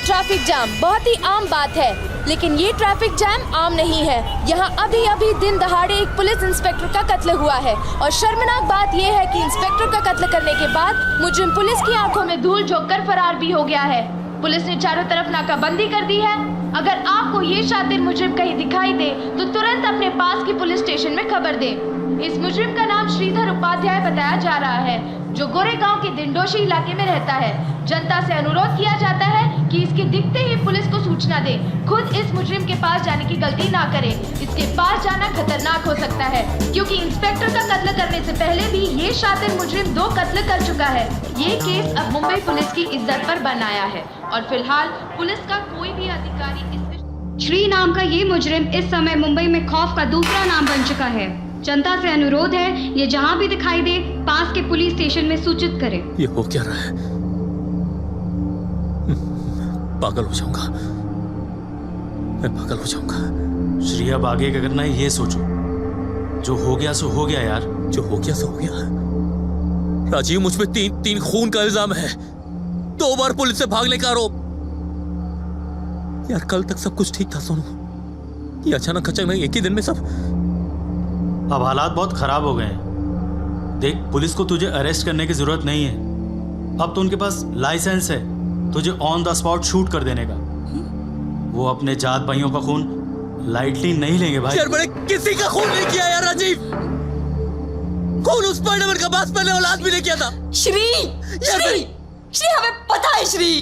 ट्रैफिक जाम बहुत ही आम बात है, लेकिन ये ट्रैफिक जैम आम नहीं है। यहाँ अभी अभी दिन दहाड़े एक पुलिस इंस्पेक्टर का कत्ल हुआ है और शर्मनाक बात यह है कि इंस्पेक्टर का कत्ल करने के बाद मुजरिम पुलिस की आंखों में धूल झोंककर फरार भी हो गया है। पुलिस ने चारों तरफ नाकाबंदी कर दी है। अगर आपको ये शातिर मुजरिम कहीं दिखाई दे तो तुरंत अपने पास की पुलिस स्टेशन में खबर दें। इस मुजरिम का नाम श्रीधर उपाध्याय बताया जा रहा है, जो गोरेगांव के दिंडोशी इलाके में रहता है। जनता से अनुरोध किया जाता है कि इसके दिखते ही पुलिस को सूचना दे। खुद इस मुजरिम के पास जाने की गलती ना करें। इसके पास जाना खतरनाक हो सकता है, क्योंकि इंस्पेक्टर का कत्ल करने से पहले भी ये शातिर मुजरिम 2 कत्ल कर चुका है। ये केस अब मुंबई पुलिस की इज्जत पर बन आया है और फिलहाल पुलिस का कोई भी अधिकारी श्री नाम का ये मुजरिम इस समय मुंबई में खौफ का दूसरा नाम बन चुका है। जनता से अनुरोध है, ये जहाँ भी दिखाई दे पास के पुलिस स्टेशन में सूचित करे। ये हो क्या रहा है? पागल हो जाऊंगा, मैं पागल हो जाऊंगा। श्री अब आगे क्या करना है ये सोचो। जो हो गया सो हो गया यार। जो हो गया सो हो गया। राजीव, मुझ पे तीन खून का इल्जाम है, 2 बार पुलिस से भागने का आरोप। यार कल तक सब कुछ ठीक था सोनू, ये अचानक नहीं, एक ही दिन में सब। अब हालात बहुत खराब हो गए हैं। देख, पुलिस को तुझे अरेस्ट करने की जरूरत नहीं है। अब तो उनके पास लाइसेंस है तुझे ऑन द स्पॉट शूट कर देने का। वो अपने जात भाइयों का खून लाइटली नहीं लेंगे भाई। यार मैंने किसी का खून नहीं किया यार राजीव। खून उस पांडवर का बास पहले औलाद भी नहीं किया था। श्री हमें पता है श्री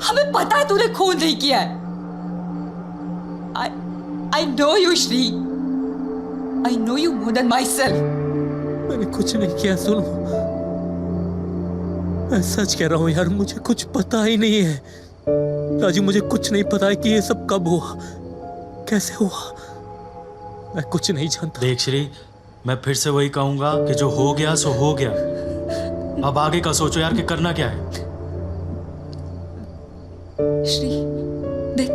हमें पता है तूने खून नहीं किया है। I know you Shri. I know you more than myself। मैंने कुछ नहीं किया सुनो, मैं सच कह रहा हूं यार, मुझे कुछ पता ही नहीं है राजू, मुझे कुछ नहीं पता है कि ये सब कब हुआ, कैसे हुआ, मैं कुछ नहीं जानता। देख श्री, मैं फिर से वही कहूंगा कि जो हो गया सो हो गया। अब आगे का सोचो यार कि करना क्या है। श्री देख,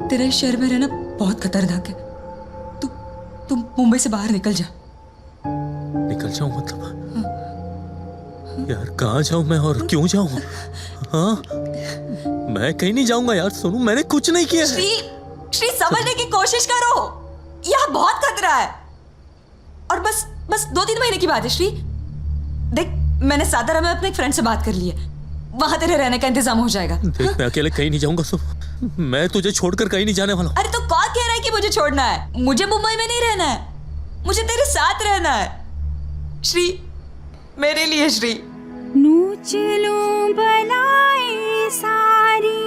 तेरा इस शहर में रहना बहुत खतरनाक है। तुम मुंबई से बाहर निकल जा। निकल जाऊं मतलब? यार कहाँ जाऊं मैं और क्यों जाऊं? हाँ, मैं कहीं नहीं जाऊंगा यार। सोनू, मैंने कुछ नहीं किया। श्री समझने की कोशिश करो, यहाँ बहुत खतरा है। और बस 2-3 महीने की बात है श्री। देख, मैंने सादारा में अपने एक फ्रेंड से बात कर ली है, वहां तेरे रहने का इंतजाम हो जाएगा। देख, मैं अकेले कहीं नहीं जाऊंगा सोनू, मैं तुझे छोड़कर कहीं नहीं जाने वाला हूं। अरे तो कौन कह रहा है कि मुझे छोड़ना है? मुझे मुंबई में नहीं रहना है, मुझे तेरे साथ रहना है श्री, मेरे लिए श्री। चलो बनाए सारी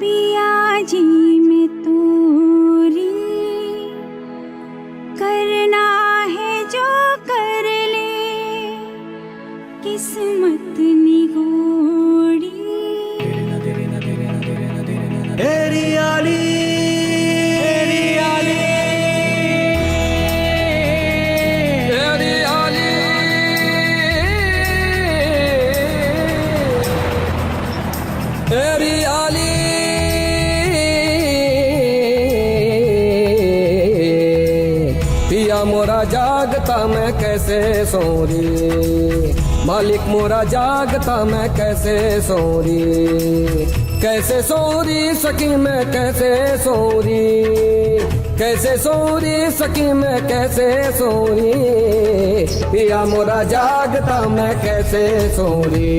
पिया जी में तोरी, करना है जो कर ले किस्मत निगोड़ी। एरियाली मोरा जागता मैं कैसे सोरी, मालिक मोरा जागता मैं कैसे सोरी, कैसे सोरी सकी मैं कैसे सोरी, कैसे सोरी सकी मैं कैसे सोरी, पिया मोरा जागता मैं कैसे सोरी,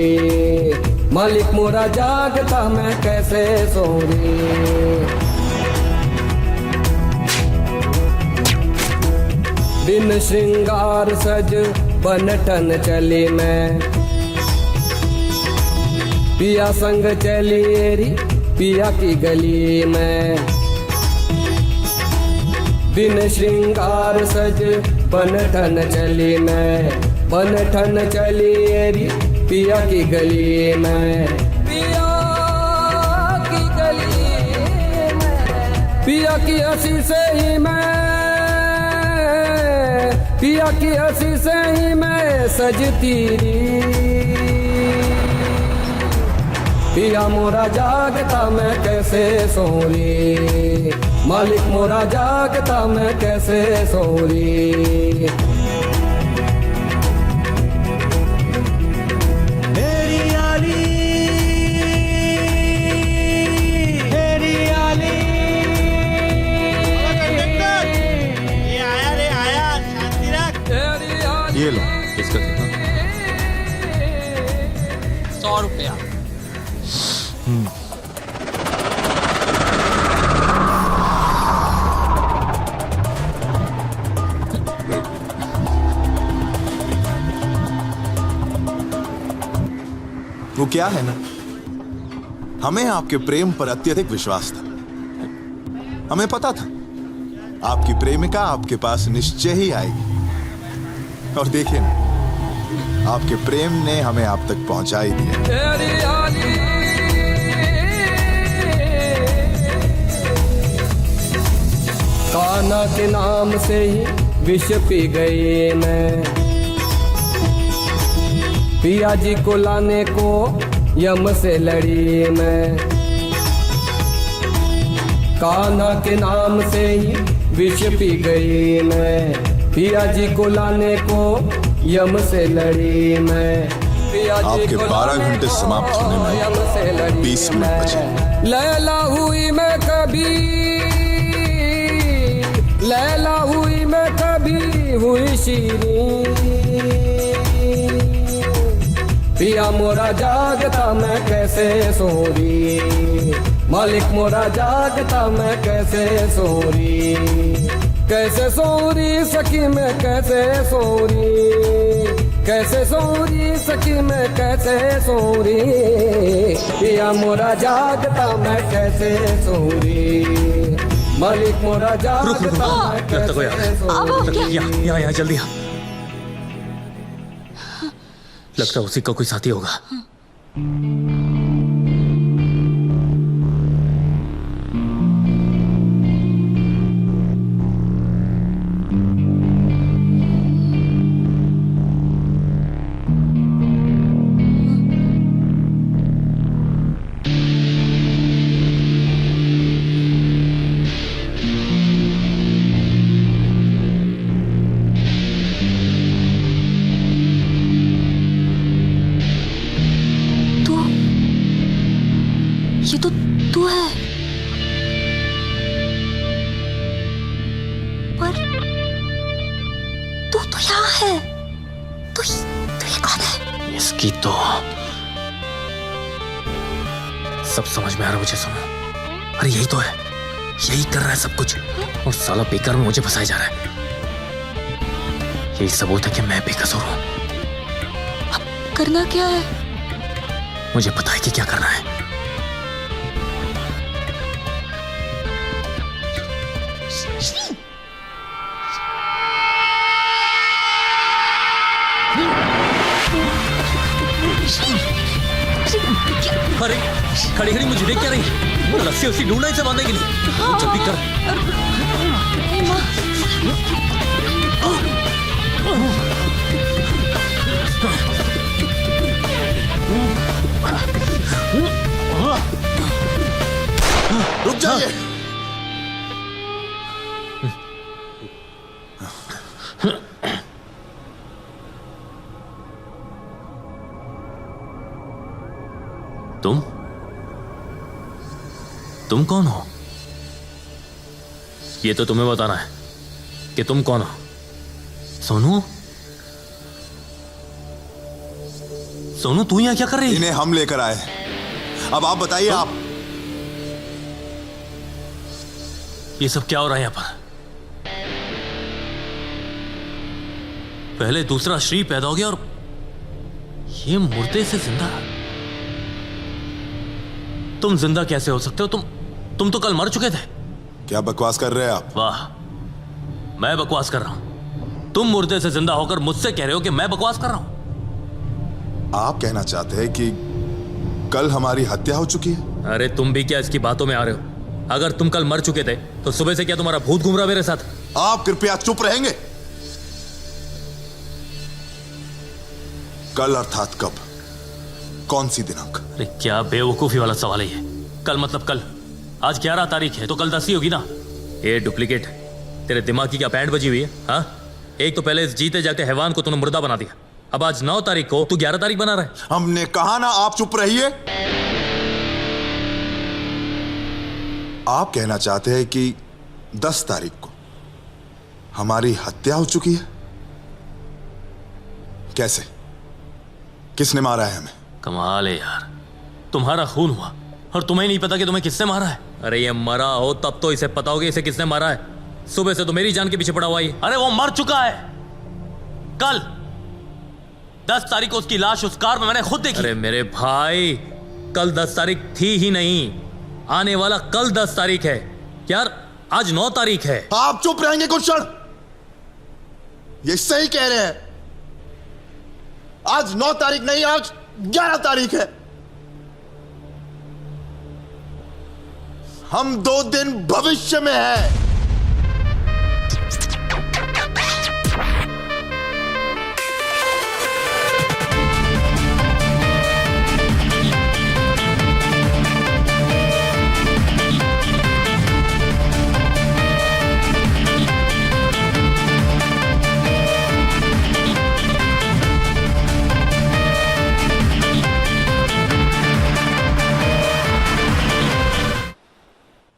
मालिक मोरा जागता मैं कैसे सोरी। बिन श्रृंगार सज बनठन चली मैं, पिया संग चली एरी पिया की गली में। बिन श्रृंगार सज बनठन चली मैं, बनठन चली एरी पिया की गली में। पिया की गली में, पिया की हंसी से ही मैं, पिया की हंसी से ही मैं सजती रही, पिया मोरा जागता मैं कैसे सोरी, मालिक मोरा जागता मैं कैसे सोरी। ये लो। इसका कितना? 100 रुपया। वो क्या है ना, हमें आपके प्रेम पर अत्यधिक विश्वास था। हमें पता था आपकी प्रेमिका आपके पास निश्चय ही आएगी, और देखिए ना, आपके प्रेम ने हमें आप तक पहुंचा ही दिया। कान्हा के नाम से ही विष पी गई मैं, पिया जी को लाने को यम से लड़ी मैं। कान्हा के नाम से ही विष पी गई मैं, पिया जी को लाने को यम से लड़ी मैं। पिया जी आपके 12 घंटे समाप्त होने में 20 मिनट बचे। लैला हुई मैं कभी, हुई शीरी, पिया मोरा जागता मैं कैसे सोरी, मालिक मोरा जागता मैं कैसे सोरी, कैसे सोरी सखी मैं कैसे सोरी, कैसे सोरी सखी मैं कैसे सोरी, पिया मोरा जागता मैं कैसे सोरी, मालिक मोरा जागता मैं कैसे सोरी। यहाँ जल्दी आ। लगता है उसी का कोई साथी होगा। ये तो तू है, पर तू तो यहाँ है, तो ये कौन है? इसकी तो सब समझ में आ रहा मुझे। सुनो, अरे यही तो है, यही कर रहा है सब कुछ, और साला बेकार में मुझे फंसाया जा रहा है। यही सबूत है कि मैं बेकसूर हूं। अब करना क्या है? मुझे पता है कि क्या करना है। अरे खड़ी खड़ी मुझे देख क्या रही है? रस्सी उसी ढूंढना इसे बांधने के लिए। जल्दी कर। रुक जाइए। तुम कौन हो? ये तो तुम्हें बताना है कि तुम कौन हो। सोनू, सोनू तू यहाँ क्या कर रही है? इन्हें हम लेकर आए। अब आप बताइए। आप ये सब क्या हो रहा है यहाँ पर? पहले दूसरा श्री पैदा हो गया और ये मुर्दे से जिंदा। तुम जिंदा कैसे हो सकते हो? तुम तो कल मर चुके थे। क्या बकवास कर रहे हैं आप? वाह, मैं बकवास कर रहा हूं। तुम मुर्दे से जिंदा होकर मुझसे कह रहे हो कि मैं बकवास कर रहा हूं। आप कहना चाहते हैं कि कल हमारी हत्या हो चुकी है? अरे तुम भी क्या इसकी बातों में आ रहे हो? अगर तुम कल मर चुके थे तो सुबह से क्या तुम्हारा भूत घूम रहा मेरे साथ? आप कृपया चुप रहेंगे? कल अर्थात कब? कौन सी दिनांक? अरे क्या बेवकूफी वाला सवाल है ये। कल मतलब कल। आज 11 तारीख है तो कल 10 ही होगी ना। ये डुप्लीकेट, तेरे दिमाग की क्या पैंट बजी हुई है? हाँ, एक तो पहले इस जीते जाते हैवान को तूने मुर्दा बना दिया, अब आज 9 तारीख को तू 11 तारीख बना रहा है। हमने कहा ना आप चुप रहिए। आप कहना चाहते हैं कि 10 तारीख को हमारी हत्या हो चुकी है? कैसे? किसने मारा है हमें? कमाल है यार, तुम्हारा खून हुआ और तुम्हें नहीं पता कि तुम्हें किसने मारा है? अरे ये मरा हो तब तो इसे पता होगा इसे किसने मारा है। सुबह से तो मेरी जान के पीछे पड़ा हुआ है। अरे वो मर चुका है। कल 10 तारीख को उसकी लाश उस कार में मैंने खुद देखी। अरे मेरे भाई, कल 10 तारीख थी ही नहीं, आने वाला कल 10 तारीख है यार। आज 9 तारीख है। आप चुप रहेंगे कुछ क्षण? ये सही कह रहे हैं। आज 9 तारीख नहीं, आज 11 तारीख है। हम 2 दिन भविष्य में हैं।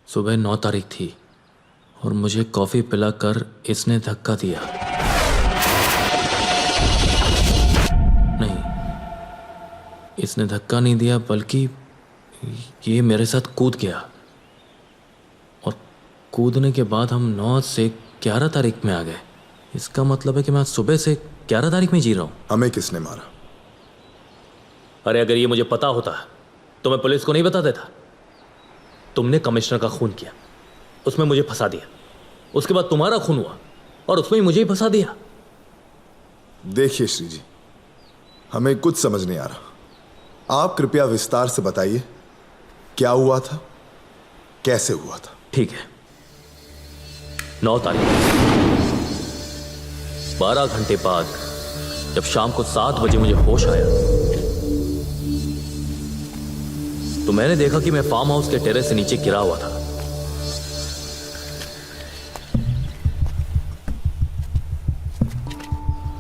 सुबह 9 तारीख थी और मुझे कॉफी पिलाकर इसने धक्का दिया। इसने धक्का नहीं दिया बल्कि ये मेरे साथ कूद गया, और कूदने के बाद हम 9 से 11 तारीख में आ गए। इसका मतलब है कि मैं आज सुबह से 11 तारीख में जी रहा हूँ। हमें किसने मारा? अरे अगर ये मुझे पता होता तो मैं पुलिस को नहीं बता देता। तुमने कमिश्नर का खून किया, उसमें मुझे फंसा दिया, उसके बाद तुम्हारा खून हुआ और उसमें ही मुझे ही फंसा दिया। देखिए श्री जी, हमें कुछ समझ नहीं आ रहा। आप कृपया विस्तार से बताइए क्या हुआ था, कैसे हुआ था। ठीक है, 9 तारीख 12 घंटे बाद जब शाम को 7 बजे मुझे होश आया तो मैंने देखा कि मैं फार्म हाउस के टेरेस से नीचे गिरा हुआ था।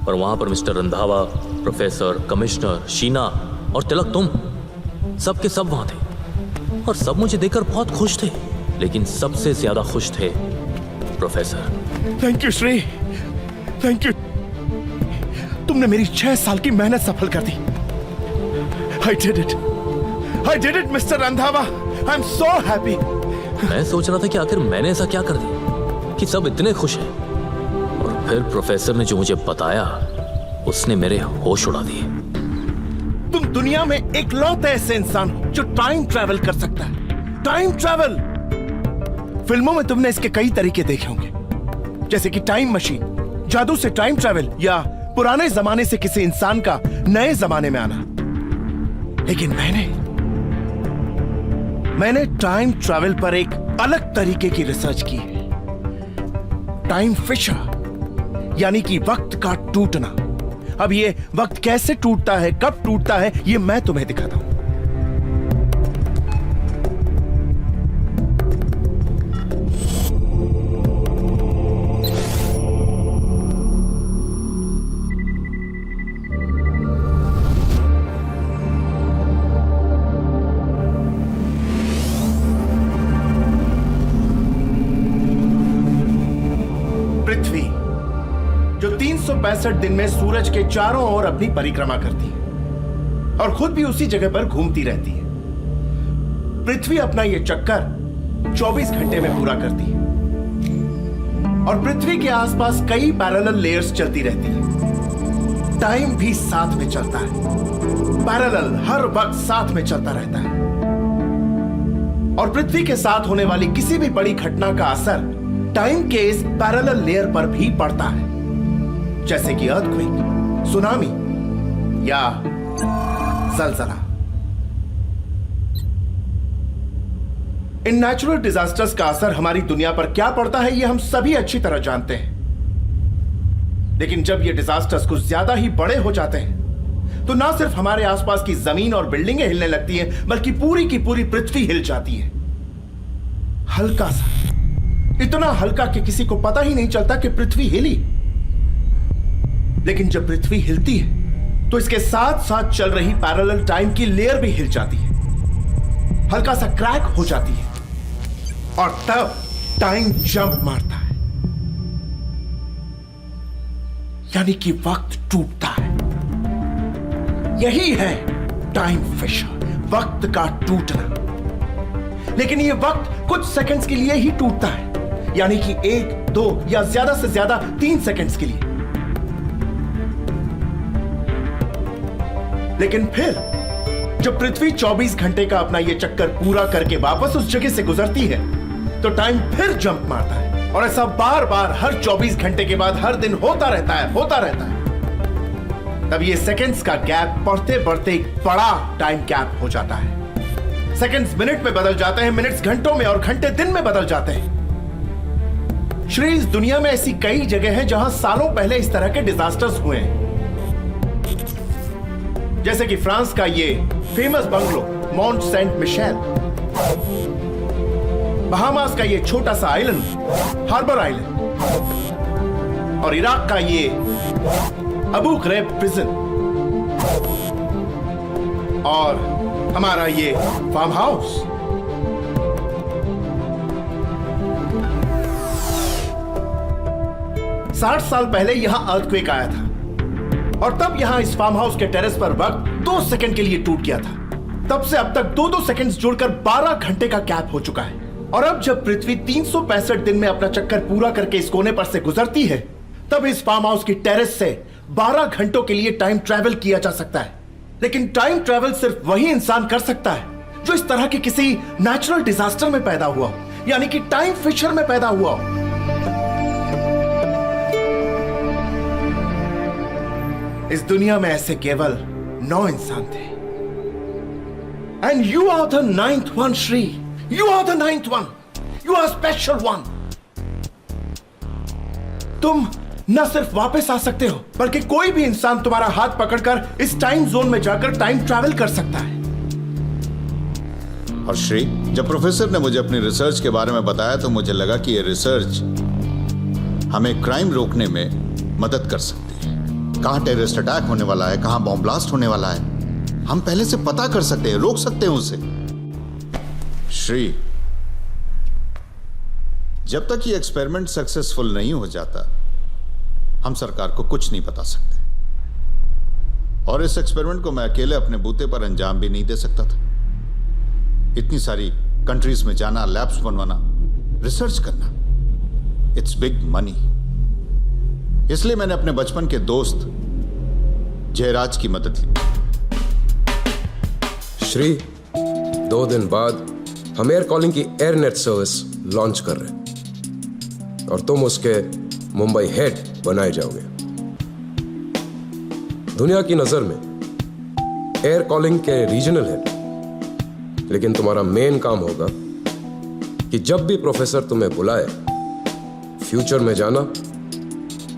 और वहां पर mister Randhawa, professor, commissioner, Sheena और तिलक, तुम सब के सब वहां थे और सब मुझे देखकर बहुत खुश थे, लेकिन सबसे ज्यादा खुश थे professor. Thank you Shri, thank you. तुमने मेरी 6 साल की मेहनत सफल कर दी। I did it. I did it, Mr. Randhawa. I'm so happy. मैं सोच रहा था कि आखिर मैंने ऐसा क्या कर दिया कि सब इतने खुश हैं, और फिर प्रोफेसर ने जो मुझे बताया उसने मेरे होश उड़ा दिए। तुम दुनिया में इकलौते ऐसे इंसान हो जो टाइम ट्रैवल कर सकता है। Time travel! फिल्मों में तुमने इसके कई तरीके देखे होंगे, जैसे कि टाइम मशीन, जादू से टाइम ट्रैवल, या पुराने जमाने से किसी इंसान का नए जमाने में आना। लेकिन मैंने टाइम ट्रैवल पर एक अलग तरीके की रिसर्च की है। टाइम फिशर, यानी कि वक्त का टूटना। अब ये वक्त कैसे टूटता है, कब टूटता है, ये मैं तुम्हें दिखाता हूं। पृथ्वी जो 365 दिन में सूरज के चारों ओर अपनी परिक्रमा करती है और खुद भी उसी जगह पर घूमती रहती है। पृथ्वी अपना यह चक्कर 24 घंटे में पूरा करती है और पृथ्वी के आसपास कई पैरेलल लेयर्स चलती रहती है। टाइम भी साथ में चलता है, पैरेलल, हर वक्त साथ में चलता रहता है। और पृथ्वी के साथ होने वाली किसी भी बड़ी घटना का असर टाइम के इस पैरेलल लेयर पर भी पड़ता है, जैसे कि अर्थक्वेक, सुनामी या ज़लज़ला। इन नेचुरल डिजास्टर्स का असर हमारी दुनिया पर क्या पड़ता है ये हम सभी अच्छी तरह जानते हैं। लेकिन जब ये डिजास्टर्स कुछ ज्यादा ही बड़े हो जाते हैं तो ना सिर्फ हमारे आसपास की जमीन और बिल्डिंगें हिलने लगती हैं, बल्कि पूरी की पूरी पृथ्वी हिल जाती है। हल्का सा, इतना हल्का कि किसी को पता ही नहीं चलता कि पृथ्वी हिली। लेकिन जब पृथ्वी हिलती है तो इसके साथ साथ चल रही पैरेलल टाइम की लेयर भी हिल जाती है, हल्का सा क्रैक हो जाती है, और तब टाइम जंप मारता है, यानी कि वक्त टूटता है। यही है टाइम फिशर, वक्त का टूटना। लेकिन यह वक्त कुछ सेकंड्स के लिए ही टूटता है, यानी कि 1, 2 या ज्यादा से ज्यादा 3 सेकंड्स के लिए। लेकिन फिर जब पृथ्वी 24 घंटे का अपना यह चक्कर पूरा करके वापस उस जगह से गुजरती है तो टाइम फिर जंप मारता है, और ऐसा बार बार हर 24 घंटे के बाद हर दिन होता रहता है। तब ये सेकंड्स का गैप बढ़ते बढ़ते एक बड़ा टाइम गैप हो जाता है। सेकंड्स मिनट में बदल जाते हैं, मिनट्स घंटों में, और घंटे दिन में बदल जाते हैं। श्री, इस दुनिया में ऐसी कई जगह हैं जहां सालों पहले इस तरह के डिजास्टर्स हुए हैं, जैसे कि फ्रांस का ये famous bungalow Mount Saint Michel, Bahamas का ये छोटा सा आइलैंड हार्बर आइलैंड, और इराक का ये अबू ghraib प्रिजन, और हमारा ये फार्म हाउस। साठ साल पहले यहां अर्थक्वेक आया था, और तब यहां इस फार्म हाउस के टेरेस पर वक्त 2 सेकंड के लिए टूट गया था। तब से अब तक 2-2 सेकंड्स जोड़कर 12 घंटे का गैप हो चुका है। और अब जब पृथ्वी 365 दिन में अपना चक्कर पूरा करके इस कोने पर से गुजरती है, तब इस फार्म हाउस की टेरेस से 12 घंटों के लिए टाइम ट्रैवल किया जा सकता है। लेकिन टाइम ट्रैवल सिर्फ वही इंसान कर सकता है जो इस तरह के किसी नेचुरल डिजास्टर में पैदा हुआ हो, यानी कि टाइम फिशर में पैदा हुआ हो। इस दुनिया में ऐसे केवल 9 इंसान थे। And you are the 9th one, Shri. You are the 9th one. You are special one. तुम न सिर्फ वापस आ सकते हो, बल्कि कोई भी इंसान तुम्हारा हाथ पकड़कर इस टाइम जोन में जाकर टाइम ट्रैवल कर सकता है। और श्री, जब प्रोफेसर ने मुझे अपनी रिसर्च के बारे में बताया तो मुझे लगा कि ये रिसर्च हमें क्राइम रोकने में मदद कर सकती है। कहां टेररिस्ट अटैक होने वाला है, कहां बॉम्ब ब्लास्ट होने वाला है, हम पहले से पता कर सकते हैं, रोक सकते हैं उसे। श्री, जब तक ये एक्सपेरिमेंट सक्सेसफुल नहीं हो जाता, हम सरकार को कुछ नहीं बता सकते। और इस एक्सपेरिमेंट को मैं अकेले अपने बूते पर अंजाम भी नहीं दे सकता था। इतनी सारी कंट्रीज में जाना, लैब्स बनवाना, रिसर्च करना, इट्स बिग मनी। इसलिए मैंने अपने बचपन के दोस्त जयराज की मदद ली। श्री, 2 दिन बाद हम एयर कॉलिंग की एयरनेट सर्विस लॉन्च कर रहे हैं और तुम उसके मुंबई हेड बनाए जाओगे। दुनिया की नजर में एयर कॉलिंग के रीजनल हेड, लेकिन तुम्हारा मेन काम होगा कि जब भी प्रोफेसर तुम्हें बुलाए, फ्यूचर में जाना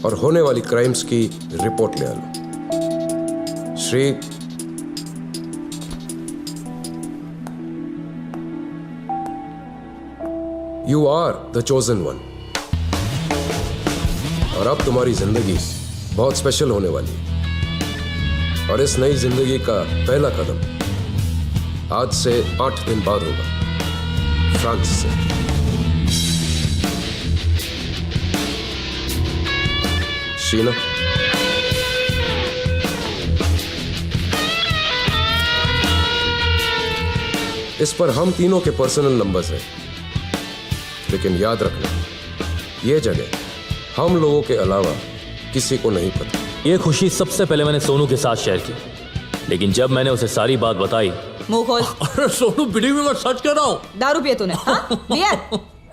और होने वाली क्राइम्स की रिपोर्ट ले आना। Shri, you are the chosen one. और अब तुम्हारी जिंदगी बहुत स्पेशल होने वाली है। और इस नई जिंदगी का पहला कदम आज से 8 दिन बाद होगा, फ्रांस से। शीना, इस पर हम तीनों के पर्सनल नंबर्स हैं, लेकिन याद रखना, यह जगह हम लोगों के अलावा किसी को नहीं पता। ये खुशी सबसे पहले मैंने सोनू के साथ शेयर की, लेकिन जब मैंने उसे सारी बात बताई। मुंह खोल। अरे सोनू, बिड़ी में मैं सच कह रहा हूँ। दारू पिया तूने? बियर?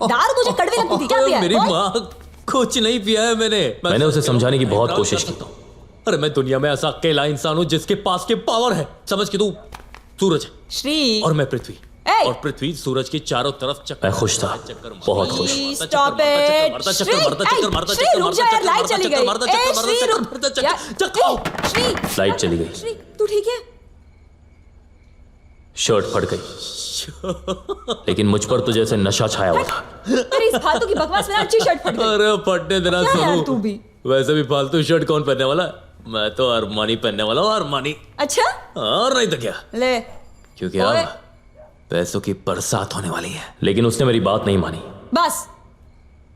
दारू तुझे कड़वी लगती थी, क्या पिया? मेरी माँ, कुछ नहीं पिया है मैंने उसे समझाने की बहुत कोशिश की। अरे मैं दुनिया में ऐसा अकेला इंसान हूँ जिसके पास के पावर है। समझ के तू सूरज श्री और मैं पृथ्वी, और पृथ्वी सूरज के चारों तरफ चक्कर। मैं खुश था, बहुत खुश। स्टॉप इट श्री, रुक जा यार, लाइट चली गई। श्री रुक, लाइट चली गई। श्री तू ठीक है? शर्ट फट गई, लेकिन मुझ पर तो जैसे नशा छाया हुआ था। तेरी इस फालतू की बकवास में अच्छी शर्ट फट गई। अरे फटने देना सोनू, तू भी। वैसे भी फालतू शर्ट कौन पहनने वाला है? मैं तो अरमानी पहनने वाला हूँ, अरमानी। अच्छा, और नहीं तो क्या, ले, क्योंकि अब पैसों की बरसात होने वाली है। लेकिन उसने मेरी बात नहीं मानी। बस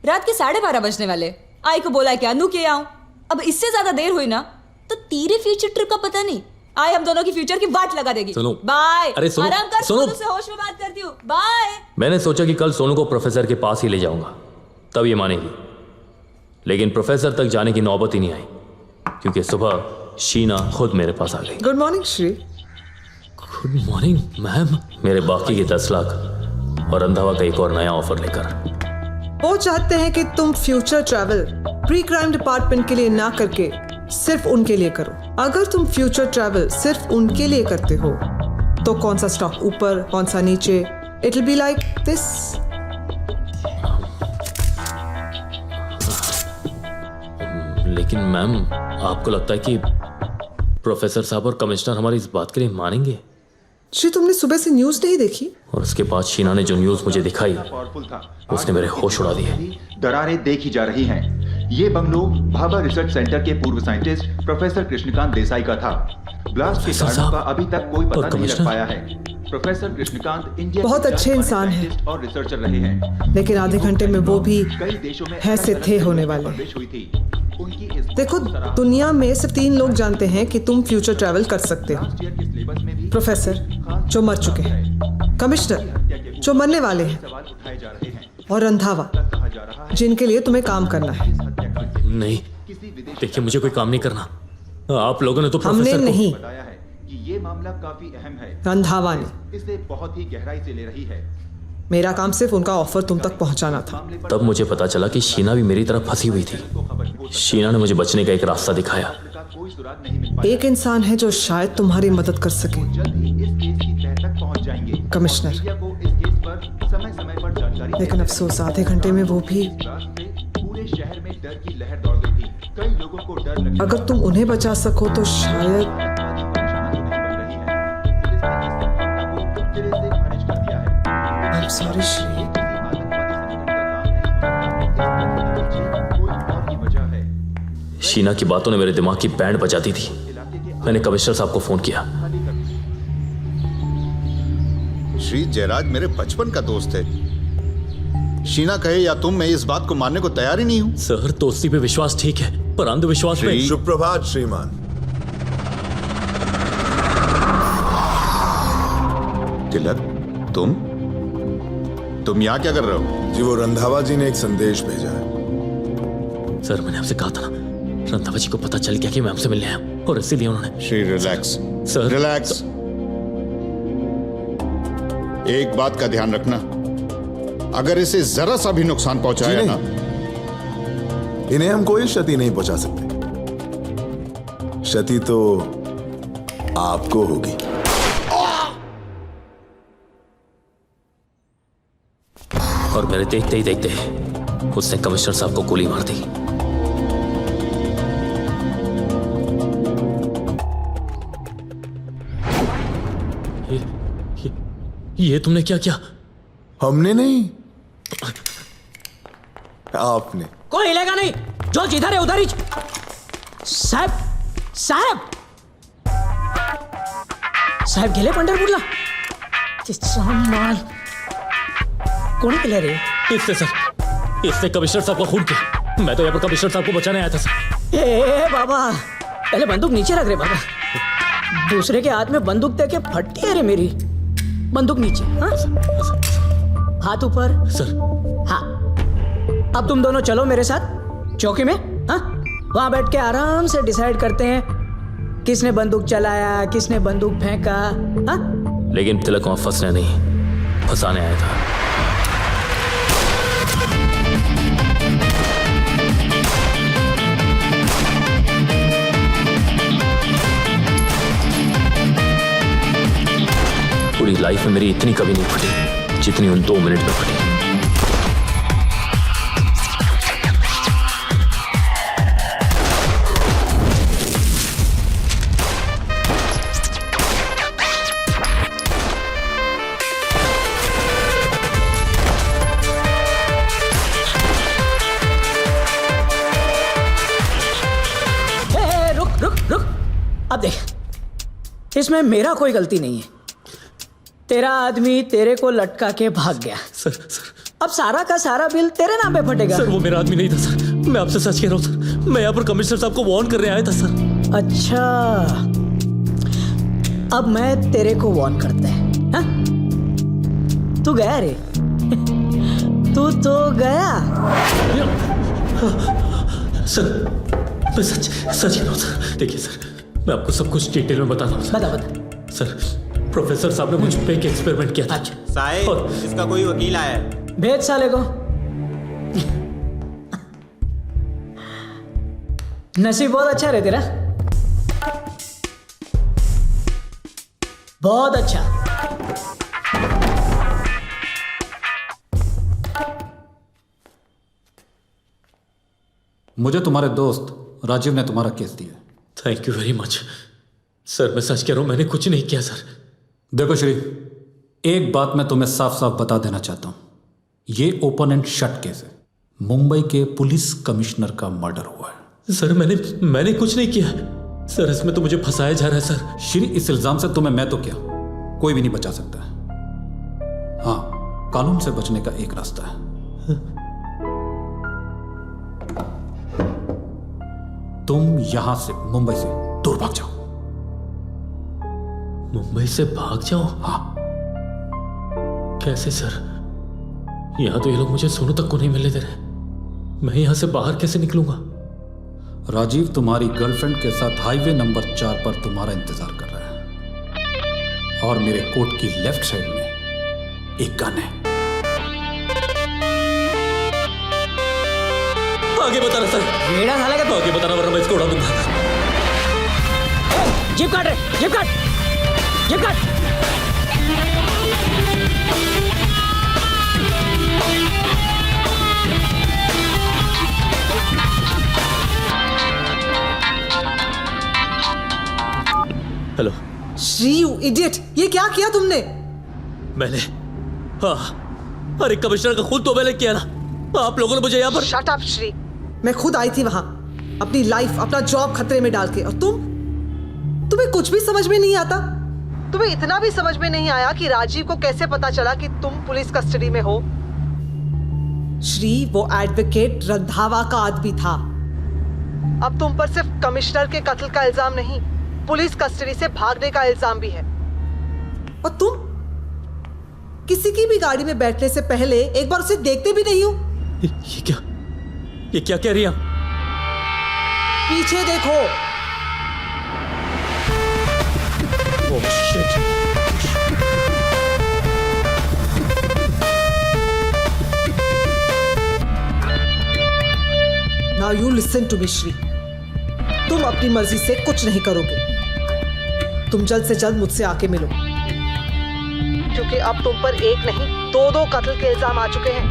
रात के 12:30 बजने वाले। आई को बोला कि अनु के आऊं। अब इससे ज्यादा देर हुई ना तो तेरे फ्यूचर ट्रिप का पता नहीं। आई हम दोनों की फ्यूचर की बात लगा देगी। सुनो, बाय। अरे सुनो, आराम कर, सुनो। से होश में बात करती हूँ। बाय। मैंने सोचा कि कल सोनू को प्रोफेसर के पास ही ले जाऊंगा, तब ये मानेगी। लेकिन प्रोफेसर तक जाने की नौबत ही नहीं आई, क्योंकि सुबह शीना खुद मेरे पास आ गई। Good morning Shri. Good morning ma'am. मेरे बाकी के 10 लाख और रंधावा का एक और नया ऑफर लेकर। वो चाहते हैं कि तुम future travel pre crime department के लिए ना करके सिर्फ उनके लिए करो। अगर तुम फ्यूचर ट्रैवल सिर्फ उनके लिए करते हो तो कौन सा स्टॉक ऊपर, कौन सा नीचे, it will be like this. लेकिन मैम, आपको लगता है कि प्रोफेसर साहब और कमिश्नर हमारी इस बात के लिए मानेंगे? जी, तुमने सुबह से न्यूज नहीं देखी? और उसके बाद शीना ने जो न्यूज मुझे दिखाई, उसने मेरे होश उड़ा दिए। दरारें देखी जा रही हैं। ये बंगलो भाभा रिसर्च सेंटर के पूर्व साइंटिस्ट प्रोफेसर कृष्णकांत देसाई का था। ब्लास्ट के कारणों का अभी तक कोई पता नहीं लग पाया है। प्रोफेसर कृष्णकांत इंडिया बहुत अच्छे इंसान हैं और रिसर्चर रहे हैं, लेकिन आधे घंटे में वो भी कई देशों में ऐसे थे होने वाले। हुई थी। देखो, दुनिया में सिर्फ 3 लोग जानते हैं कि तुम फ्यूचर ट्रैवल कर सकते हो। प्रोफेसर जो मर चुके हैं, कमिश्नर जो मरने वाले हैं, और रंधावा जिनके लिए तुम्हें काम करना है। नहीं, देखिए मुझे कोई काम नहीं करना। आप लोगों ने तो हमने प्रोफेसर को नहीं, बताया है कि ये मामला काफी अहम है। रंधावा ने इसे बहुत ही गहराई से ले रही है। मेरा काम सिर्फ उनका ऑफर तुम तक पहुंचाना था। तब मुझे पता चला कि शीना भी मेरी तरफ फंसी हुई थी। शीना ने मुझे बचने का एक रास्ता दिखाया। एक इंसान है जो शायद तुम्हारी मदद कर सके, कमिश्नर। लेकिन अफसोस आधे घंटे में वो भी। पूरे शहर में डर की लहर दौड़ गई थी। कई लोगों को डर लगा। अगर तुम उन्हें बचा सको तो शायद। I'm sorry, Shri. शीना की बातों ने मेरे दिमाग की बैंड बजा दी थी। मैंने कमिश्नर साहब को फोन किया। श्री जयराज मेरे बचपन का दोस्त है। शीना कहे या तुम, मैं इस बात को मानने को तैयार ही नहीं हूं। सर, दोस्ती पे विश्वास ठीक है, पर अंधविश्वास पे। शुभ प्रभात श्रीमान। तिलक, तुम यहाँ क्या कर रहे हो? जी वो रंधावा जी ने एक संदेश भेजा है। सर, मैंने आपसे कहा था ना, रंधावा जी को पता चल गया कि मैं आपसे मिलने आया हूं, और इसीलिए उन्होंने। Shri relax sir, relax. एक बात का ध्यान रखना, अगर इसे जरा सा भी नुकसान पहुंचाया ना, इन्हें हम कोई क्षति नहीं पहुंचा सकते। क्षति तो आपको होगी। और मेरे देखते ही देखते उसने कमिश्नर साहब को गोली मार दी। ये तुमने क्या किया? हमने नहीं, आपने। कोई हिलेगा नहीं, जो जिधर है उधर ही। साहब, साहब, साहब गेले पंढरपूरला? माल कोणी केलं रे? इससे सर, इसने कमिश्नर साहब को खून किया। मैं तो यहाँ पर कमिश्नर साहब को बचाने आया था सर। ए बाबा, पहले बंदूक नीचे रख रे बाबा। दूसरे के हाथ में बंदूक दे के फटती है रे मेरी। बंदूक नीचे, हाँ? हाथ ऊपर सर। हाँ, अब तुम दोनों चलो मेरे साथ चौकी में। हाँ, वहां बैठ के आराम से डिसाइड करते हैं किसने बंदूक चलाया, किसने बंदूक फेंका। हाँ? लेकिन तिलक वहां फंसने नहीं, फंसाने आया था। पूरी लाइफ में मेरी इतनी कभी नहीं फटी जितनी उन 2 मिनट में फटी। रुक। अब देख, इसमें मेरा कोई गलती नहीं है। तेरा आदमी तेरे को लटका के भाग गया। सर, अब सारा का सारा बिल तेरे नाम पे फटेगा। सर, वो मेरा आदमी नहीं था सर। मैं आपसे सच कह रहा हूँ सर। मैं यहाँ पर कमिश्नर साहब को वार्न करने आया था सर। अच्छा, अब मैं तेरे को वार्न करता है। हाँ? तू गया रे। तू तो गया। सर, मैं सच कह रहा हूँ सर। देखिए सर, मैं आपको सब कुछ डिटेल में बताता हूँ। बता। सर, प्रोफेसर साहब ने मुझ पे एक एक्सपेरिमेंट किया था। अच्छा साहिब, इसका कोई वकील आया है। भेज साले को। नसीब बहुत अच्छा रे तेरा, बहुत अच्छा। मुझे तुम्हारे दोस्त राजीव ने तुम्हारा केस दिया। Thank you very much sir. मैं सच कह रहा हूं, मैंने कुछ नहीं किया सर। देखो श्री, एक बात मैं तुम्हें साफ साफ बता देना चाहता हूं, ये ओपन एंड शट केस है। मुंबई के पुलिस कमिश्नर का मर्डर हुआ है। सर, मैंने कुछ नहीं किया सर। इसमें तो मुझे फंसाया जा रहा है सर। श्री, इस इल्जाम से तुम्हें मैं तो क्या, कोई भी नहीं बचा सकता। हाँ, कानून से बचने का एक रास्ता है। तुम यहां से, मुंबई से दूर भाग जाओ। मुंबई से भाग जाओ? हाँ। कैसे सर? यहां तो ये लोग मुझे सोनू तक को नहीं मिलने दे रहे। मैं यहां से बाहर कैसे निकलूंगा? राजीव तुम्हारी गर्लफ्रेंड के साथ हाईवे नंबर 4 पर तुम्हारा इंतजार कर रहा है, और मेरे कोट की लेफ्ट साइड में एक गन है। आगे बता रहा सर। रेड़ा साला का आगे बताना वरना मैं इसको उड़ा दूंगा। जीप काट रहे, जीप काट, जीप काट। हेलो श्री, यू इडियट, ये क्या किया तुमने? मैंने, हाँ, अरे कमिश्नर का खून तो मैंने किया ना। आप लोगों ने मुझे यहाँ पर। शट अप श्री, मैं खुद आई थी वहां, अपनी लाइफ, अपना जॉब खतरे में डाल के, और तुम्हें कुछ भी समझ में नहीं आता? तुम्हें इतना भी समझ में नहीं आया कि राजीव को कैसे पता चला कि तुम पुलिस कस्टडी में हो? श्री, वो एडवोकेट रंधावा का आदमी था। अब तुम पर सिर्फ कमिश्नर के कत्ल का इल्जाम नहीं, पुलिस कस्टडी से भागने का इल्जाम भी है। और तुम किसी की भी गाड़ी में बैठने से पहले एक बार उसे देखते भी नहीं हो। ये क्या कह रही है? पीछे देखो। Oh, shit. Now you listen to me, Shri. तुम अपनी मर्जी से कुछ नहीं करोगे। तुम जल्द से जल्द मुझसे आके मिलो, क्योंकि अब तुम पर एक नहीं 2-2 कत्ल के इल्जाम आ चुके हैं।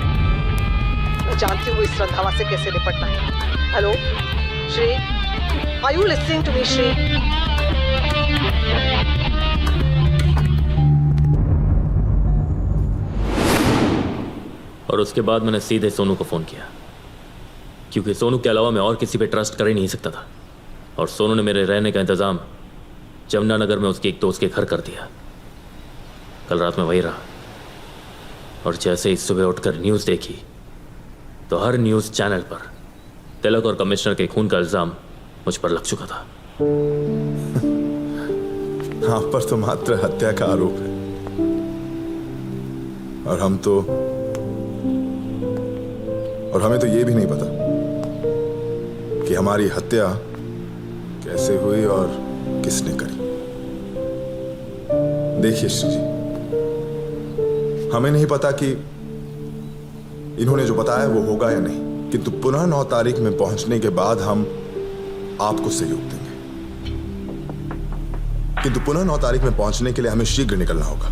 मैं जानती हूँ इस रंधावा से कैसे निपटना है। Hello Shri, are you listening to me Shri? और उसके बाद मैंने सीधे सोनू को फोन किया, क्योंकि सोनू के अलावा मैं और किसी पे ट्रस्ट कर ही नहीं सकता था। और सोनू ने मेरे रहने का इंतजाम जमुनानगर में उसके एक दोस्त के घर कर दिया। कल रात में वही रहा, और जैसे ही सुबह उठकर न्यूज़ देखी तो हर न्यूज़ चैनल पर तिलक और कमिश्नर के खून का इल्जाम मुझ पर लग चुका था। आप पर तो मात्र हत्या का आरोप है, और हमें तो ये भी नहीं पता कि हमारी हत्या कैसे हुई और किसने करी। देखिए श्री जी, हमें नहीं पता कि इन्होंने जो बताया वो होगा या नहीं, किंतु पुनः 9 तारीख में पहुंचने के बाद हम आपको सहयोग देंगे। किंतु पुनः 9 तारीख में पहुंचने के लिए हमें शीघ्र निकलना होगा,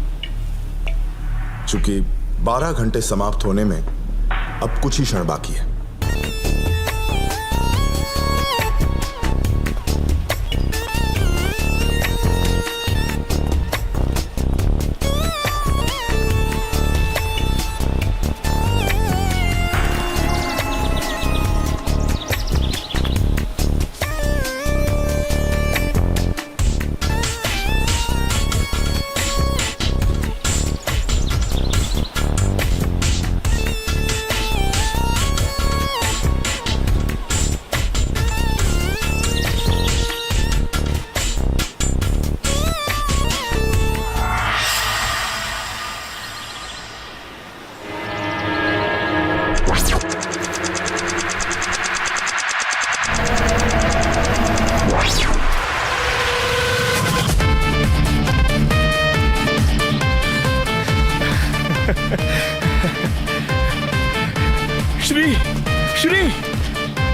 क्योंकि 12 घंटे समाप्त होने में अब कुछ ही क्षण बाकी है। श्री,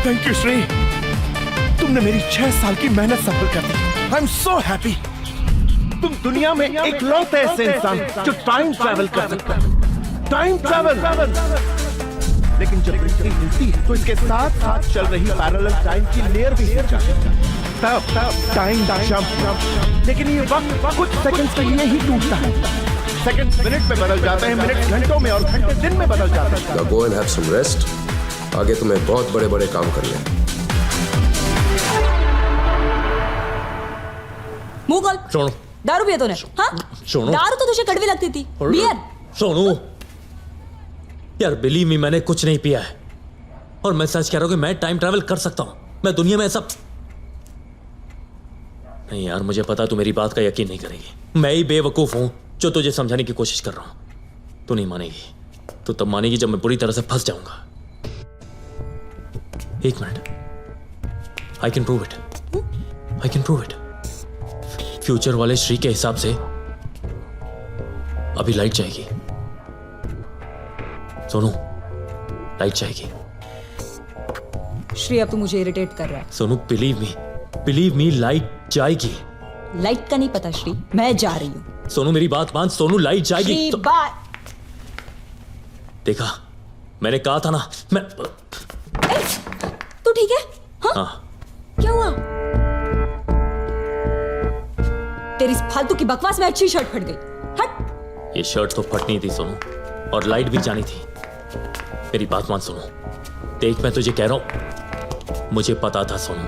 थैंक यू श्री, तुमने मेरी 6 साल की मेहनत सफल कर दी। I am so happy. तुम दुनिया में इकलौते ऐसे इंसान जो टाइम ट्रैवल कर सकता है। टाइम ट्रैवल, लेकिन जब बिजली हिलती है तो इसके साथ साथ चल रही पैरेलल टाइम की लेयर भी हिल जाती है। तब टाइम जंप, लेकिन ये वक्त कुछ सेकंड्स के लिए ही टूटता है। सेकंड मिनट में बदल जाते हैं, मिनट घंटों में, और घंटे दिन में बदल जाते हैं। Now go and have some rest. आगे तुम्हें बहुत बड़े बड़े काम करने हैं। मुंह खोल। सोनू, दारू पिया तूने? हाँ? सोनू, दारू तो तुझे कड़वी लगती थी। बियर। सोनू, यार बिलीव मी, मैंने कुछ नहीं पिया है, और मैं सच कह रहा हूँ कि मैं टाइम ट्रैवल कर सकता हूँ। मैं दुनिया में ऐसा नहीं यार, मुझे पता तू मेरी बात का यकीन नहीं करेगी। मैं ही बेवकूफ हूं जो तुझे समझाने की कोशिश कर रहा हूं। तू नहीं मानेगी, तू तब मानेगी जब मैं पूरी तरह से फंस जाऊंगा। एक minute, I can prove it, I can prove it. Future वाले श्री के हिसाब से अभी लाइट जाएगी। सोनू, लाइट जाएगी। श्री अब तू मुझे इरिटेट कर रहा है। सोनू बिलीव मी, लाइट जाएगी। लाइट का नहीं पता श्री, मैं जा रही हूँ। सोनू मेरी बात मान, सोनू लाइट जाएगी। श्री बात देखा, मैंने कहा था ना। मैं तू ठीक है? हाँ। क्या हुआ? तेरी इस फालतू की बकवास में अच्छी शर्ट फट गई। हट। ये शर्ट तो फटनी थी सोनू, और लाइट भी जानी थी। मेरी बात मान सोनू, देख मैं तुझे कह रहा हूं, मुझे पता था सोनू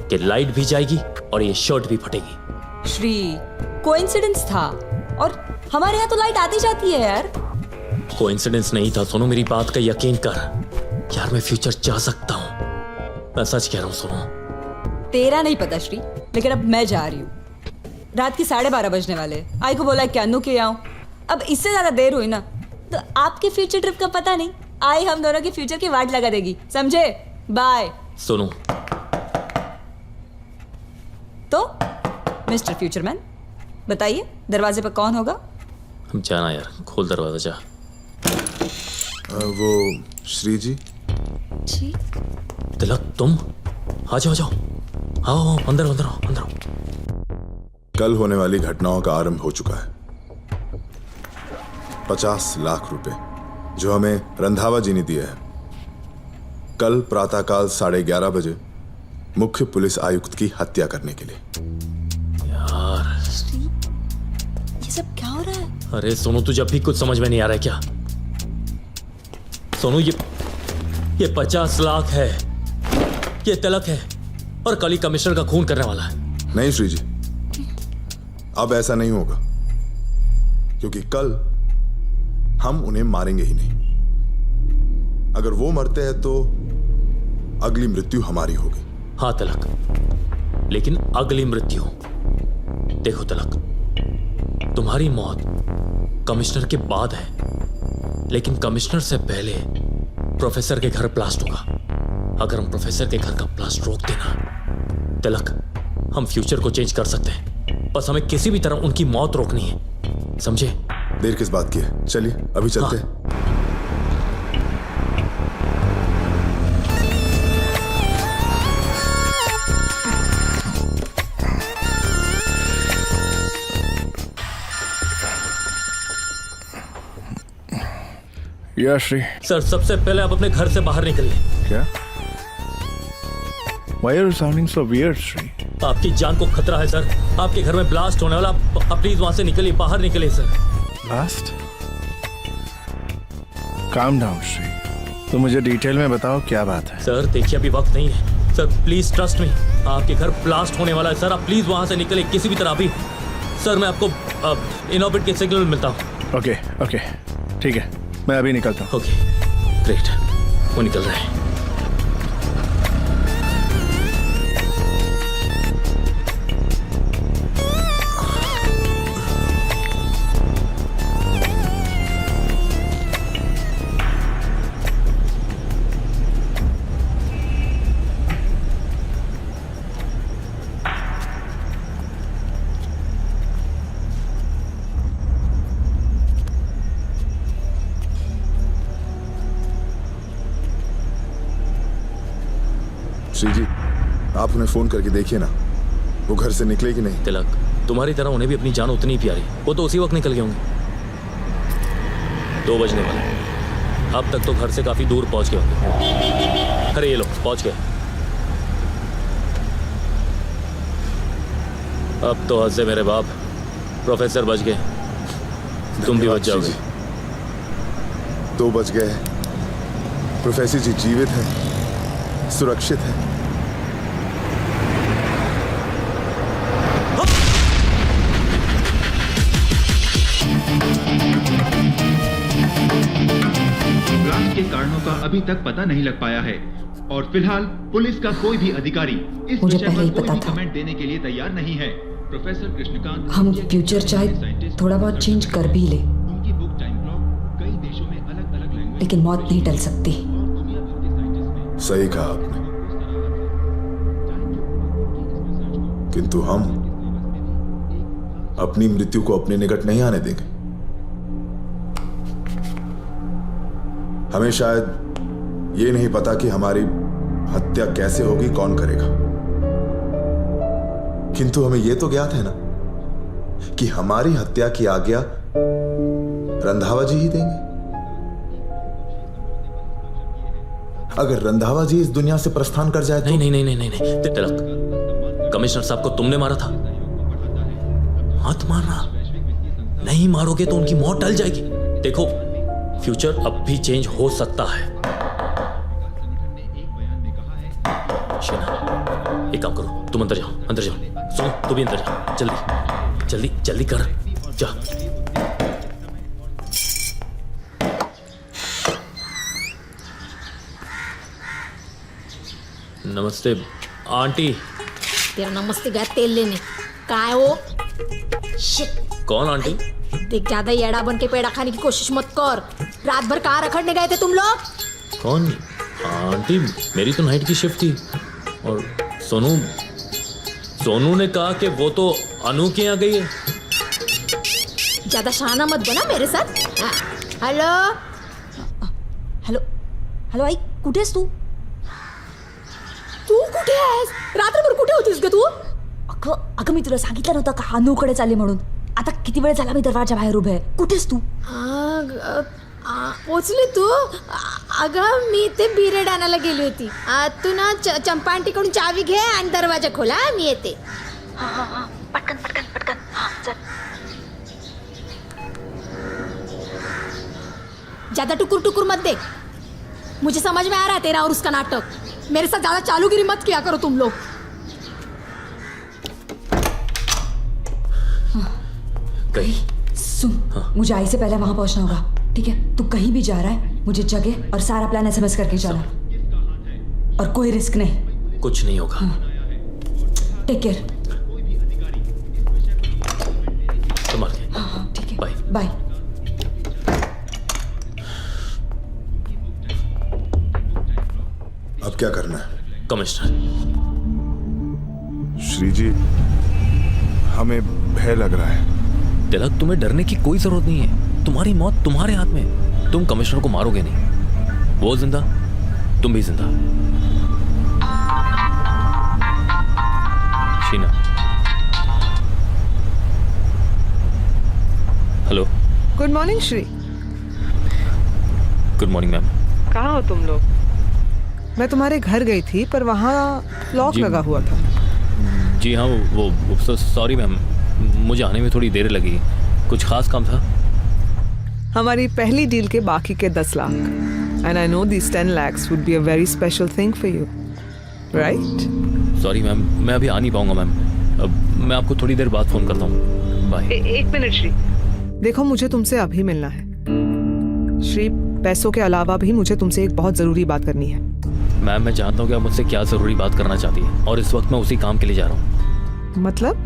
कि लाइट भी जाएगी और ये शर्ट भी फटेगी। श्री, कोइंसिडेंस था, और हमारे यहाँ तो लाइट आती जाती है यार। कोइंसिडेंस नहीं था सोनू, मेरी बात का यकीन कर यार, मैं फ्यूचर जा सकता हूं, मैं सच कह रहा हूं सोनू। तेरा नहीं पता श्री, लेकिन अब मैं जा रही हूँ। रात के 12:30 बजने वाले। आई को बोला कि अनु के आऊं, अब इससे ज्यादा देर हुई ना तो आपके फ्यूचर ट्रिप का पता नहीं, आई हम दोनों के फ्यूचर की वाट लगा देगी, समझे? बाय। सोनू। तो मिस्टर फ्यूचरमैन, बताइए दरवाजे पर कौन होगा? हम जाना यार, खोल दरवाजा जा। वो श्री जी। जी तिलक, तुम आ जाओ, आओ अंदर अंदर अंदर। कल होने वाली घटनाओं का आरंभ हो चुका है। 50 लाख रुपए जो हमें रंधावा जी ने दिए हैं, कल प्रातःकाल 11:30 बजे मुख्य पुलिस आयुक्त की हत्या करने के लिए। यार ये सब क्या हो रहा है? अरे सोनू, तुझे अभी कुछ समझ में नहीं आ रहा है क्या? सोनू, ये 50 लाख है, ये तिलक है, और कल ही कमिश्नर का खून करने वाला है। नहीं श्री जी, अब ऐसा नहीं होगा, क्योंकि कल हम उन्हें मारेंगे ही नहीं। अगर वो मरते हैं तो अगली मृत्यु हमारी होगी। हाँ तिलक, लेकिन अगली मृत्यु, देखो तिलक, तुम्हारी मौत कमिश्नर के बाद है, लेकिन कमिश्नर से पहले प्रोफेसर के घर ब्लास्ट होगा। अगर हम प्रोफेसर के घर का ब्लास्ट रोक देना तिलक, हम फ्यूचर को चेंज कर सकते हैं। बस हमें किसी भी तरह उनकी मौत रोकनी है, समझे? देर किस बात की है, चलिए अभी चलते हैं। श्री सर, सबसे पहले आप अपने घर से बाहर निकलिए। क्या? Why are you sounding so weird, Shri? आपकी जान को खतरा है सर, आपके घर में ब्लास्ट होने वाला। आप प्लीज वहां से निकलिए, बाहर निकलिए sir. Blast? Calm down, Shri. तो मुझे डिटेल में बताओ क्या बात है। सर देखिए, अभी वक्त नहीं है सर, प्लीज ट्रस्ट मी, आपके घर ब्लास्ट होने वाला है सर। आप प्लीज वहां से निकलिए किसी भी तरह अभी। सर मैं आपको इन ऑर्बिट के सिग्नल मिलता हूँ। ओके, ठीक है, मैं अभी निकलता हूँ। ओके ग्रेट, वो निकल रहे हैं। श्री जी, आप उन्हें फोन करके देखिए ना, वो घर से निकले कि नहीं। तिलक, तुम्हारी तरह उन्हें भी अपनी जान उतनी ही प्यारी, वो तो उसी वक्त निकल गए होंगे। 2 बजने वाले, अब तक तो घर से काफी दूर पहुंच गए होंगे। अरे ये लो, पहुंच गए। अब तो हद से मेरे बाप, प्रोफेसर बच गए, तुम भी बच जाओगे। 2 बज गए, प्रोफेसर जी जीवित हैं, सुरक्षित है। ब्लास्ट के कारणों का अभी तक पता नहीं लग पाया है, और फिलहाल पुलिस का कोई भी अधिकारी इस विषय पर कोई भी कमेंट देने के लिए तैयार नहीं है। प्रोफेसर कृष्णकांत हम फ्यूचर चाहे थोड़ा बहुत चेंज कर भी ले, उनकी बुक टाइम क्लॉक कई देशों में अलग-अलग लैंग्वेज लेकिन मौत नहीं टल सकती। सही कहा आपने, किंतु हम अपनी मृत्यु को अपने निकट नहीं आने देंगे। हमें शायद ये नहीं पता कि हमारी हत्या कैसे होगी, कौन करेगा, किंतु हमें यह तो ज्ञात है ना कि हमारी हत्या की आज्ञा रंधावा जी ही देंगे। अगर रंधावा जी इस दुनिया से प्रस्थान कर जाए तो नहीं नहीं नहीं नहीं नहीं तिलक, कमिश्नर साहब को तुमने मारा था, मत मारना। नहीं मारोगे तो उनकी मौत टल जाएगी। देखो फ्यूचर अब भी चेंज हो सकता है। शीना एक काम करो, तुम अंदर जाओ, अंदर जाओ। सुनो तू भी अंदर जा, जल्दी जल्दी जल्दी कर, जा। नमस्ते आंटी। तेरा नमस्ते गया तेल लेने का है वो। शिट। कौन आंटी? देख ज्यादा येड़ा बन के पेड़ा खाने की कोशिश मत कर। रात भर कहाँ रखड़ने गए थे तुम लोग? कौन आंटी? मेरी तो नाइट की शिफ्ट थी और सोनू ने कहा कि वो तो अनु के यहाँ गई है। ज्यादा शाना मत बना मेरे साथ। हेलो हॅलो हॅलो आई, कुठेस तू? तू कुठे आहेस? रात्रभर कुठे होतीस ग तू? अगं मी तुला सांगितलं नव्हतं का अनुकडे चालले म्हणून? आता किती वेळ झाला मी दरवाजा बाहेर उभे आहे. कुठेस तू? पोचली तू? अगं मी ते बिरेड आणायला गेली होती. तू ना चंपा आंटीकडून चावी घे आणि दरवाजा खोला, मी येते. पटकन पटकन पटकन. चल. ज्यादा टुकुर टुकुर मत देख, मुझे समझ में आ रहा है तेरा और उसका नाटक. मेरे साथ ज्यादा चालूगिरी मत किया करो तुम लोग. कहीं सुन, मुझे आई से पहले वहां पहुंचना होगा, ठीक है? तू कहीं भी जा रहा है मुझे जगह और सारा प्लान एसएमएस करके जाना, और कोई रिस्क नहीं. कुछ नहीं होगा. Take care. संभाल के. ठीक है, बाय बाय. अब क्या करना है? कमिश्नर. श्री जी, हमें भय लग रहा है. तिलक, तुम्हें डरने की कोई जरूरत नहीं है. तुम्हारी मौत तुम्हारे हाथ में. तुम कमिश्नर को मारोगे नहीं. वो जिंदा, तुम भी जिंदा. Sheena. Hello. Good morning Shri. Good morning ma'am. कहाँ हो तुम लोग? मैं तुम्हारे घर गई थी पर वहाँ लॉक लगा हुआ था. जी हाँ, वो सॉरी मैम, मुझे आने में थोड़ी देर लगी. कुछ खास काम था? हमारी पहली डील के बाकी के 10 lakh. And I know this 10 lakhs would be a very special thing for you, right? Sorry ma'am, मैं अभी आ नहीं पाऊंगा मैम. मैं आपको थोड़ी देर बाद फोन करता हूँ. बाय. एक मिनट श्री. देखो मुझे तुमसे अभी मिलना है. श्री, पैसों के अलावा भी मुझे तुमसे एक बहुत जरूरी बात करनी है. मैम, मैं जानता हूँ कि आप मुझसे क्या जरूरी बात करना चाहती है, और इस वक्त मैं उसी काम के लिए जा रहा हूँ. मतलब?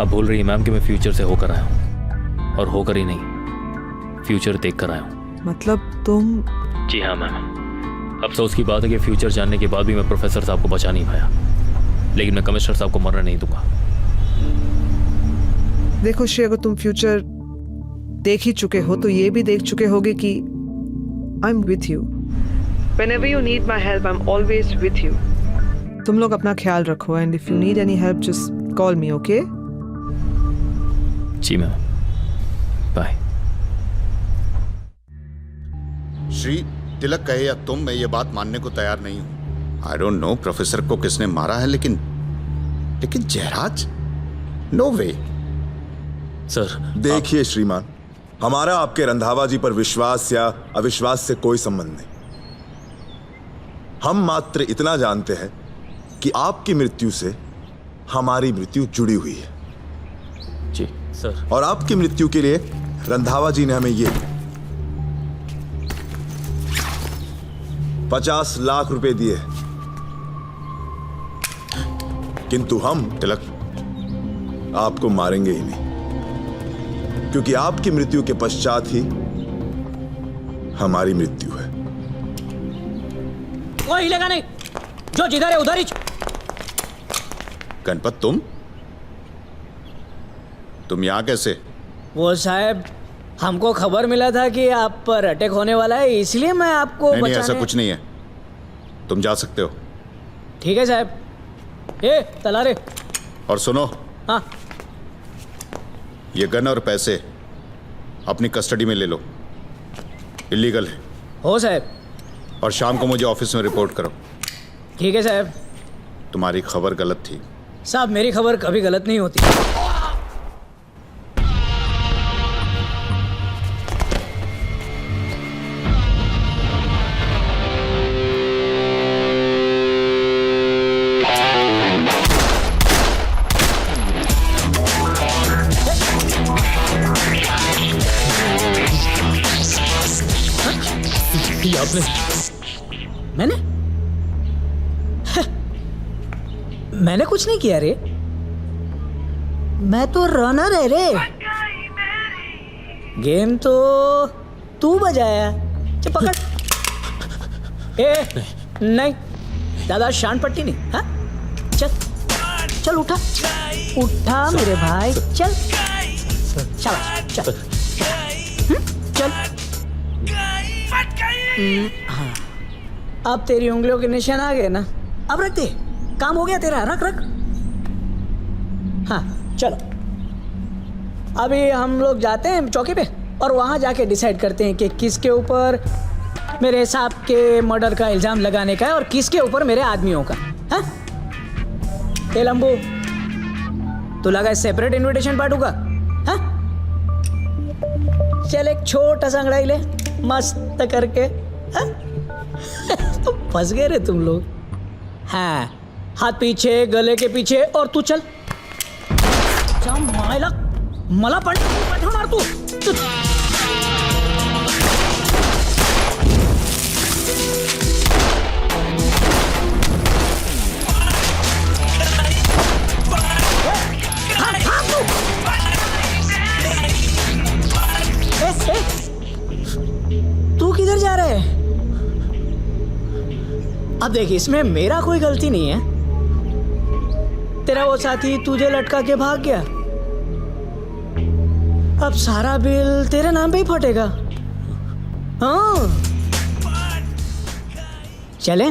आप भूल रही हैं मैम कि मैं फ्यूचर से होकर आया हूँ, और होकर ही नहीं, फ्यूचर देख कर आया हूँ. मतलब तुम? जी हाँ मैम. अफसोस की बात है कि फ्यूचर जानने के बाद भी मैं प्रोफेसर साहब को बचा नहीं पाया, लेकिन मैं कमिश्नर साहब को मरने नहीं दूंगा. देखो श्री, अगर तुम फ्यूचर देख ही चुके हो तो ये भी देख चुके होगे कि I am with you. Whenever you need my help, I'm always with you. तुम लोग अपना ख्याल रखो, and if you need any help, just call me, okay? Ji ma'am. Bye. Shri, तिलक कहे या तुम, मैं ये बात मानने को तैयार नहीं हूं. आई डोंट नो प्रोफेसर को किसने मारा है, लेकिन जयराज, नो वे. सर देखिए श्रीमान, हमारा आपके रंधावा जी पर विश्वास या अविश्वास से कोई संबंध नहीं. हम मात्र इतना जानते हैं कि आपकी मृत्यु से हमारी मृत्यु जुड़ी हुई है. जी सर. और आपकी मृत्यु के लिए रंधावा जी ने हमें ये 50 लाख रुपए दिए. किंतु हम तिलक आपको मारेंगे ही नहीं, क्योंकि आपकी मृत्यु के पश्चात ही हमारी मृत्यु है। कोई हिलेगा नहीं, जो जिधर है उधर ही। गणपत तुम यहां कैसे? वो साहब, हमको खबर मिला था कि आप पर अटैक होने वाला है, इसलिए मैं आपको नहीं, ऐसा कुछ नहीं है, तुम जा सकते हो। ठीक है साहब। ए तलारे। और सुनो, हाँ, ये गन और पैसे अपनी कस्टडी में ले लो, इलीगल है। हो साहब। और शाम को मुझे ऑफिस में रिपोर्ट करो। ठीक है साहब। तुम्हारी खबर गलत थी। साहब, मेरी खबर कभी गलत नहीं होती। मैंने मैंने कुछ नहीं किया रे, मैं तो रनर है रे। गेम तो तू बजाया। चल पकड़। ए नहीं, ज्यादा शान पट्टी नहीं। हाँ चल चल, उठा उठा मेरे भाई, चल चल चल चल। हाँ, अब तेरी उंगलियों के निशान आ गए ना, अब रख दे, काम हो गया तेरा, रख रख। हाँ चलो, अभी हम लोग जाते हैं चौकी पे और वहां जाके डिसाइड करते हैं कि किसके ऊपर मेरे साहब के मर्डर का इल्जाम लगाने का है और किसके ऊपर मेरे आदमियों का। हाँ ए लंबू, तू लगा सेपरेट इनविटेशन बांटूगा? हाँ चल, एक छोटा सा अंगड़ाई ले मस्त करके। हाँ? तो फंस गए रे तुम लोग। हाँ, हाथ पीछे, गले के पीछे, और तू चल। मायला मला मार तू। तू किधर जा रहा है? अब देख, इसमें मेरा कोई गलती नहीं है। तेरा वो साथी तुझे लटका के भाग गया, अब सारा बिल तेरे नाम पे ही फटेगा। हाँ चले?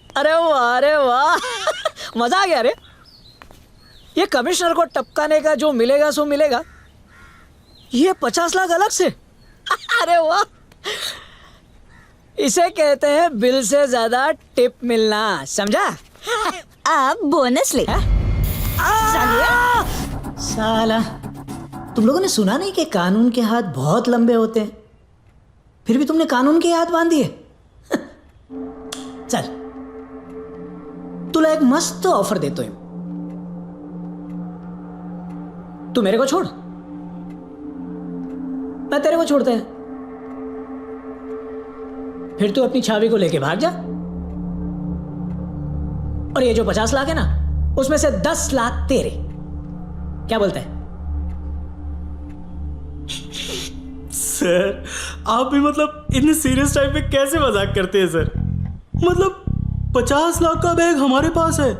अरे वाह, अरे वाह, मजा आ गया रे। ये कमिश्नर को टपकाने का जो मिलेगा सो मिलेगा, ये 50 लाख अलग से। अरे वाह, इसे कहते हैं बिल से ज्यादा टिप मिलना, समझा? आप बोनस ले। साला, तुम लोगों ने सुना नहीं कि कानून के हाथ बहुत लंबे होते हैं, फिर भी तुमने कानून के हाथ बांध दिए। चल, तुला एक मस्त ऑफर देता हूं, तू मेरे को छोड़, मैं तेरे को छोड़ता है, फिर तू अपनी छावी को लेके भाग जा, और ये जो 50 लाख है ना, उसमें से 10 लाख तेरे। क्या बोलता है? सर, आप भी मतलब इतने सीरियस टाइम पे कैसे मजाक करते हैं सर? मतलब 50 लाख का बैग हमारे पास है,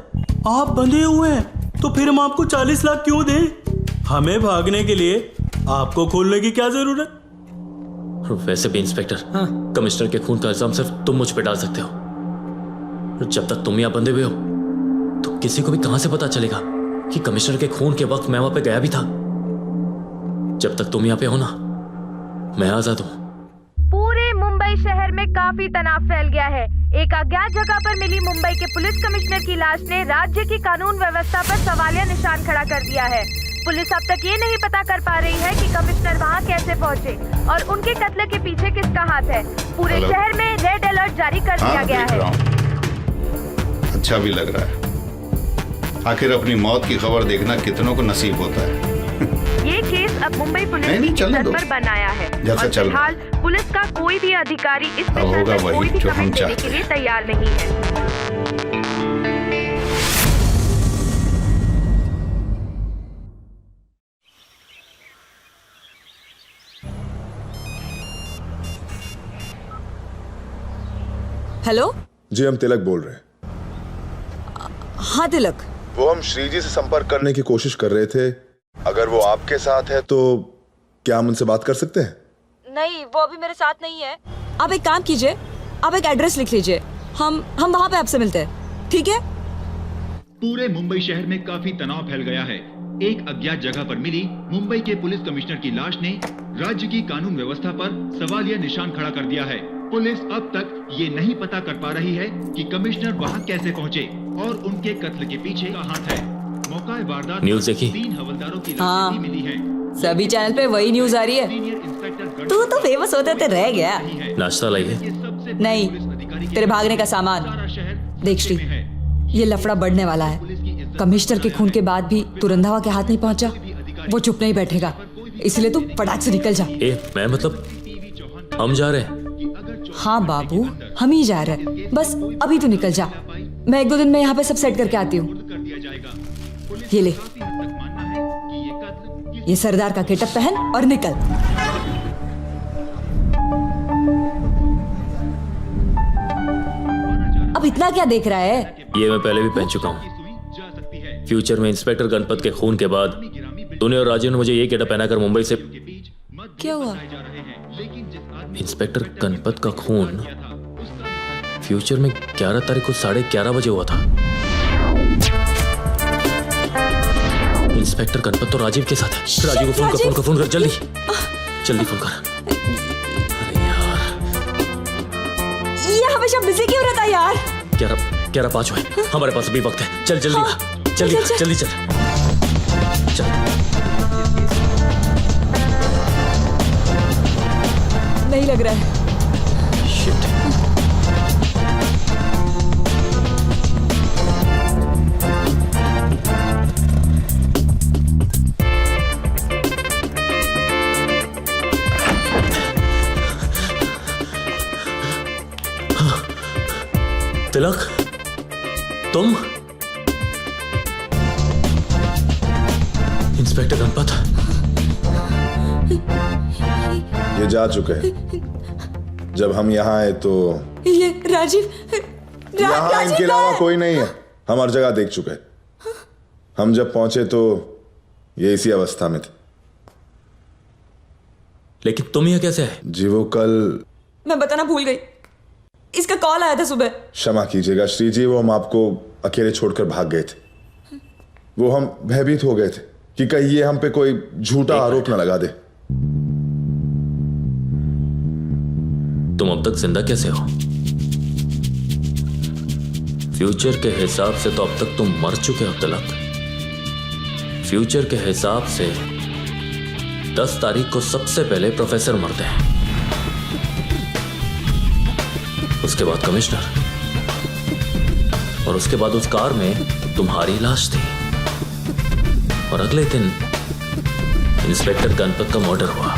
आप बंधे हुए हैं, तो फिर हम आपको 40 लाख क्यों दें? हमें भागने के लिए आपको खोलने की क्या जरूरत? वैसे भी इंस्पेक्टर, हाँ? कमिश्नर के खून का इल्जाम सिर्फ तुम मुझ पे डाल सकते हो। जब तक तुम यहाँ बंधे हुए हो तो किसी को भी कहां से पता चलेगा कि कमिश्नर के खून के वक्त मैं वहां पे गया भी था। जब तक तुम यहाँ पे हो ना, मैं आजाद हूँ। पूरे मुंबई शहर में काफी तनाव फैल गया है। एक अज्ञात जगह पर मिली मुंबई के पुलिस कमिश्नर की लाश ने राज्य की कानून व्यवस्था पर सवालिया निशान खड़ा कर दिया है। पुलिस अब तक ये नहीं पता कर पा रही है कि कमिश्नर वहां कैसे पहुंचे और उनके कत्ल के पीछे किसका हाथ है। पूरे शहर में रेड अलर्ट जारी कर दिया गया है। अच्छा भी लग रहा है, आखिर अपनी मौत की खबर देखना कितनों को नसीब होता है। ये केस अब मुंबई पुलिस के स्तर पर बनाया है और फिलहाल पुलिस का कोई भी अधिकारी इस विषय पर कोई भी कमेंट देने के लिए तैयार नहीं है। हेलो। जी हम तिलक बोल रहे हैं। हाँ तिलक। वो हम श्री जी से संपर्क करने की कोशिश कर रहे थे। अगर वो आपके साथ है तो क्या हम उनसे बात कर सकते हैं? नहीं, वो अभी मेरे साथ नहीं है। आप एक काम कीजिए, आप एक एड्रेस लिख लीजिए, हम वहाँ पे आपसे मिलते हैं, ठीक है? पूरे मुंबई शहर में काफी तनाव फैल गया है। एक अज्ञात जगह पर मिली मुंबई के पुलिस कमिश्नर की लाश ने राज्य की कानून व्यवस्था पर सवालिया निशान खड़ा कर दिया है। पुलिस अब तक ये नहीं पता कर पा रही है कि कमिश्नर वहां कैसे पहुंचे और उनके कत्ल के पीछे का हाथ है। मौका वारदात न्यूज़ देखी? 3 हवलदारों की हाँ, लाशें भी मिली है। सभी चैनल पे वही न्यूज आ रही है। तू तो फेमस होते थे रह गया। नाश्ता लाइए। नहीं, तेरे भागने का सामान। देख श्री, ये लफड़ा बढ़ने वाला है। कमिश्नर के खून के बाद भी तू रंधावा के हाथ नहीं पहुंचा, वो चुप नहीं बैठेगा, इसलिए तू फटाक से निकल जा। मैं मतलब हम जा रहे हैं। हाँ बाबू, हम ही जा रहे हैं, बस अभी तू निकल जा। मैं 1-2 दिन में यहाँ पे सब सेट करके आती हूँ। ये ले, ये सरदार का गेटअप पहन और निकल। अब इतना क्या देख रहा है? ये मैं पहले भी पहन चुका हूँ। फ्यूचर में इंस्पेक्टर गणपत के खून के बाद तूने और राजीव ने मुझे ये गेटअप पहनाकर मुंबई से। क्या हुआ? इंस्पेक्टर गणपत का खून फ्यूचर में 11 तारीख को 11:30 बजे हुआ था। इंस्पेक्टर गणपत तो राजीव के साथ है। राजीव को फोन कर जल्दी फोन कर। अरे यार, ये हमेशा बिजी क्यों रहता है यार? 11:05 हुए, हमारे पास अभी वक्त है। चल जल्दी जल्दी चल। नहीं लग रहा है। शिट। तिलक, तुम? इंस्पेक्टर गणपत? ये जा चुके हैं। जब हम यहाँ आए तो ये राजीव यहाँ इनके अलावा कोई नहीं है। हम हर जगह देख चुके हैं। हम जब पहुंचे तो ये इसी अवस्था में थे। लेकिन तुम यहाँ कैसे आए? जी वो कल, मैं बताना भूल गई, इसका कॉल आया था सुबह। क्षमा कीजिएगा श्री जी, वो हम आपको अकेले छोड़कर भाग गए थे। वो हम भयभीत हो गए थे कि कहीं ये हम पे कोई झूठा आरोप न लगा दे। तुम अब तक जिंदा कैसे हो? फ्यूचर के हिसाब से तो अब तक तुम मर चुके हो तिलक। फ्यूचर के हिसाब से 10 तारीख को सबसे पहले प्रोफेसर मरते हैं, उसके बाद कमिश्नर, और उसके बाद उस कार में तुम्हारी लाश थी, और अगले दिन इंस्पेक्टर गणपत का मर्डर हुआ।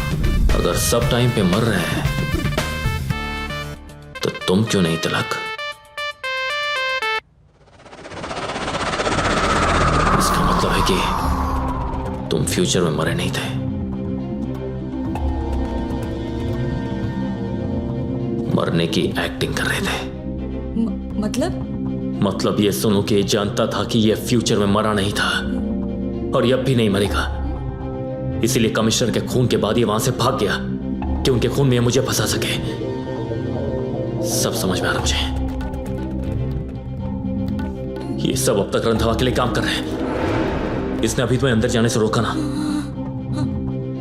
अगर सब टाइम पे मर रहे हैं तो तुम क्यों नहीं तिलक? इसका मतलब है कि तुम फ्यूचर में मरे नहीं थे, मरने की एक्टिंग कर रहे थे। मतलब ये सुनो कि जानता था कि ये फ्यूचर में मरा नहीं था और ये अब भी नहीं मरेगा, इसीलिए कमिश्नर के खून के बाद ये वहां से भाग गया कि उनके खून में मुझे फंसा सके। सब समझ में आ रहा मुझे। ये सब अब तक रंधावा के लिए काम कर रहे हैं। इसने अभी तुम्हें अंदर जाने से रोका ना।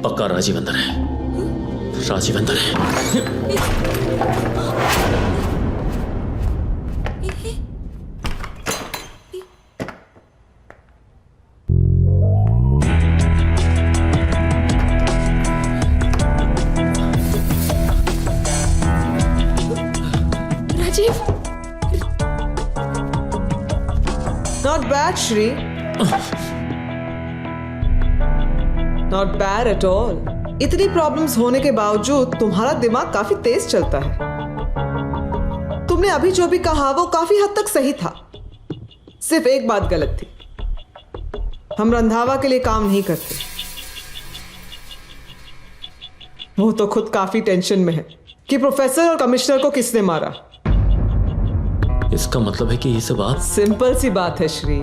पक्का राजीव अंदर है, राजीव अंदर है। Not bad, Shri. Not bad at all. इतनी प्रॉब्लम्स होने के बावजूद तुम्हारा दिमाग काफी तेज चलता है। तुमने अभी जो भी कहा वो काफी हद तक सही था, सिर्फ एक बात गलत थी। हम रंधावा के लिए काम नहीं करते। वो तो खुद काफी टेंशन में है कि प्रोफेसर और कमिश्नर को किसने मारा। इसका मतलब है कि ये सब आप... सिंपल सी बात है श्री।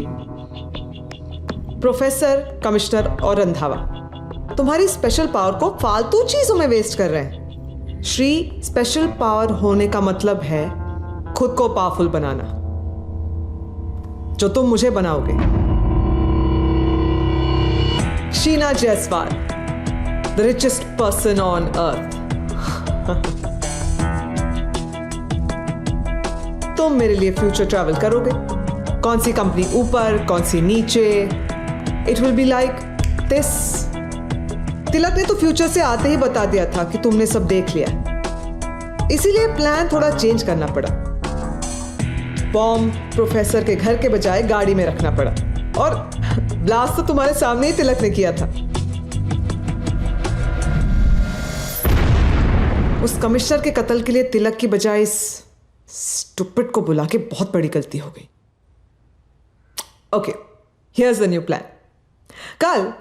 प्रोफेसर, कमिश्नर और रंधावा तुम्हारी स्पेशल पावर को फालतू चीजों में वेस्ट कर रहे हैं। श्री, स्पेशल पावर होने का मतलब है खुद को पावरफुल बनाना, जो तुम मुझे बनाओगे। Sheena Jaiswal, the richest person on earth. तुम मेरे लिए फ्यूचर ट्रैवल करोगे, कौन सी कंपनी ऊपर, कौन सी नीचे। It will be like this. Tilak ने तो फ्यूचर से आते ही बता दिया था कि तुमने सब देख लिया, इसीलिए प्लान थोड़ा चेंज करना पड़ा। बॉम्ब प्रोफेसर के घर के बजाय गाड़ी में रखना पड़ा, और ब्लास्ट तो तुम्हारे सामने ही तिलक ने किया था। उस कमिश्नर के कत्ल के लिए तिलक की बजाय इस स्टूपिड को बुला के बहुत बड़ी गलती हो गई। Okay, here's the new plan. कल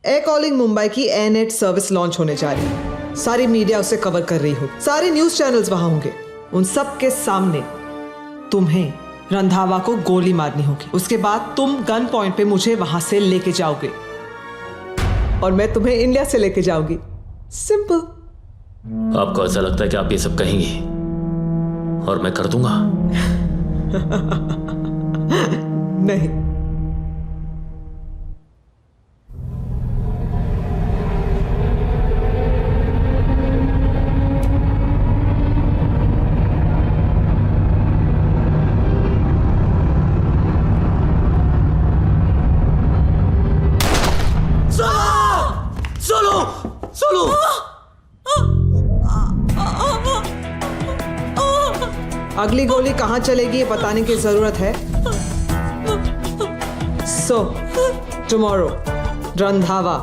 एयर कॉलिंग मुंबई की एयरनेट सर्विस लॉन्च होने जा रही है। सारी मीडिया उसे कवर कर रही हो, सारे न्यूज चैनल्स वहां होंगे। उन सब के सामने तुम्हें रंधावा को गोली मारनी होगी। उसके बाद तुम गन पॉइंट पे मुझे वहां से लेके जाओगे और मैं तुम्हें इंडिया से लेके जाऊंगी। सिंपल। आपको ऐसा लगता है कि आप ये सब कहेंगी और मैं कर दूंगा? नहीं। अगली गोली कहां चलेगी ये बताने की जरूरत है। So tomorrow Randhawa.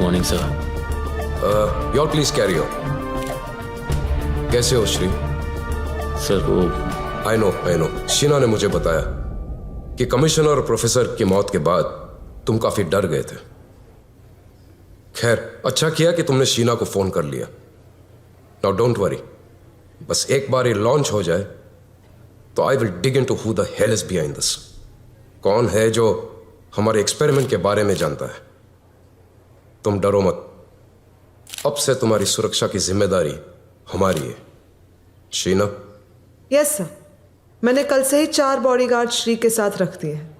Morning sir. Your please carry on. कैसे हो श्री? सर वो आई नो शीना ने मुझे बताया कि कमिश्नर और प्रोफेसर की मौत के बाद तुम काफी डर गए थे। खैर, अच्छा किया कि तुमने शीना को फोन कर लिया। नाउ डोंट वरी, बस एक बार ये लॉन्च हो जाए तो I will dig into who the hell is behind this. कौन है जो हमारे एक्सपेरिमेंट के बारे में जानता है। तुम डरो मत, अब से तुम्हारी सुरक्षा की जिम्मेदारी हमारी है। शीना? यस सर, मैंने कल से ही 4 बॉडीगार्ड श्री के साथ रख दिए हैं,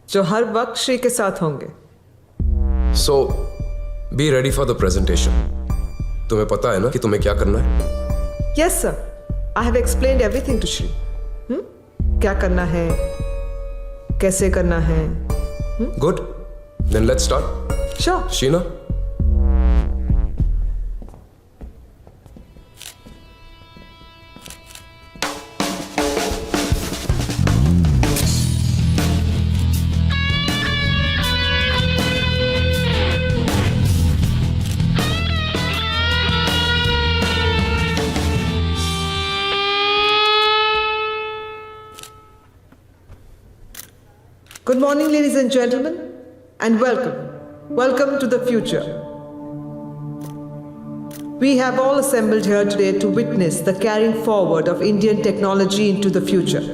जो हर वक्त श्री के साथ होंगे। So be ready for the presentation. तुम्हें पता है ना कि तुम्हें क्या करना है? Yes sir, I have explained everything to Shri. क्या करना है, कैसे करना है। Good, then let's start. Sure. Sheena? Good morning, ladies and gentlemen, and welcome. Welcome to the future. We have all assembled here today to witness the carrying forward of Indian technology into the future.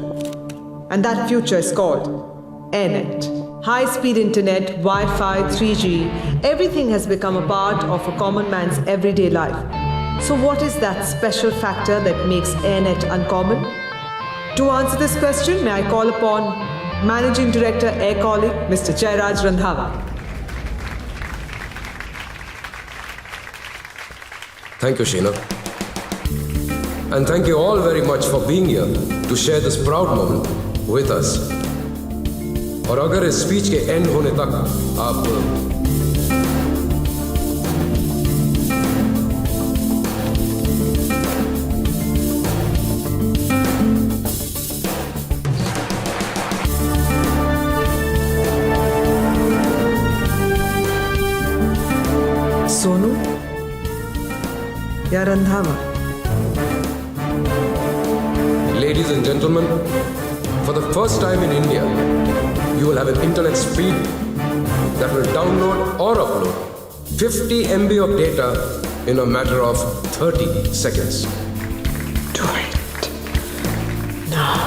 And that future is called AirNet. high-speed internet, Wi-Fi, 3G, everything has become a part of a common man's everyday life. So what is that special factor that makes AirNet uncommon? To answer this question, may I call upon Managing Director Air Calling, Mr. Jairaj Randhawa. Thank you, Sheena. And thank you all very much for being here to share this proud moment with us. और अगर इस स्पीच के एंड होने तक आप सोनू या Randhawa? Ladies and gentlemen, for the first time in India, you will have an internet speed that will download or upload 50 MB of data in a matter of 30 seconds. Do it now.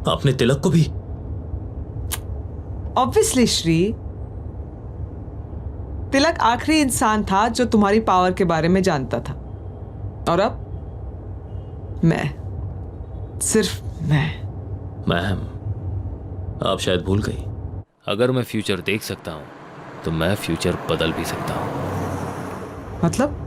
आपने तिलक को भी? Obviously, श्री, तिलक आखिरी इंसान था जो तुम्हारी पावर के बारे में जानता था। और अब मैं, सिर्फ मैं। मैम, आप शायद भूल गई, अगर मैं फ्यूचर देख सकता हूं तो मैं फ्यूचर बदल भी सकता हूं। मतलब?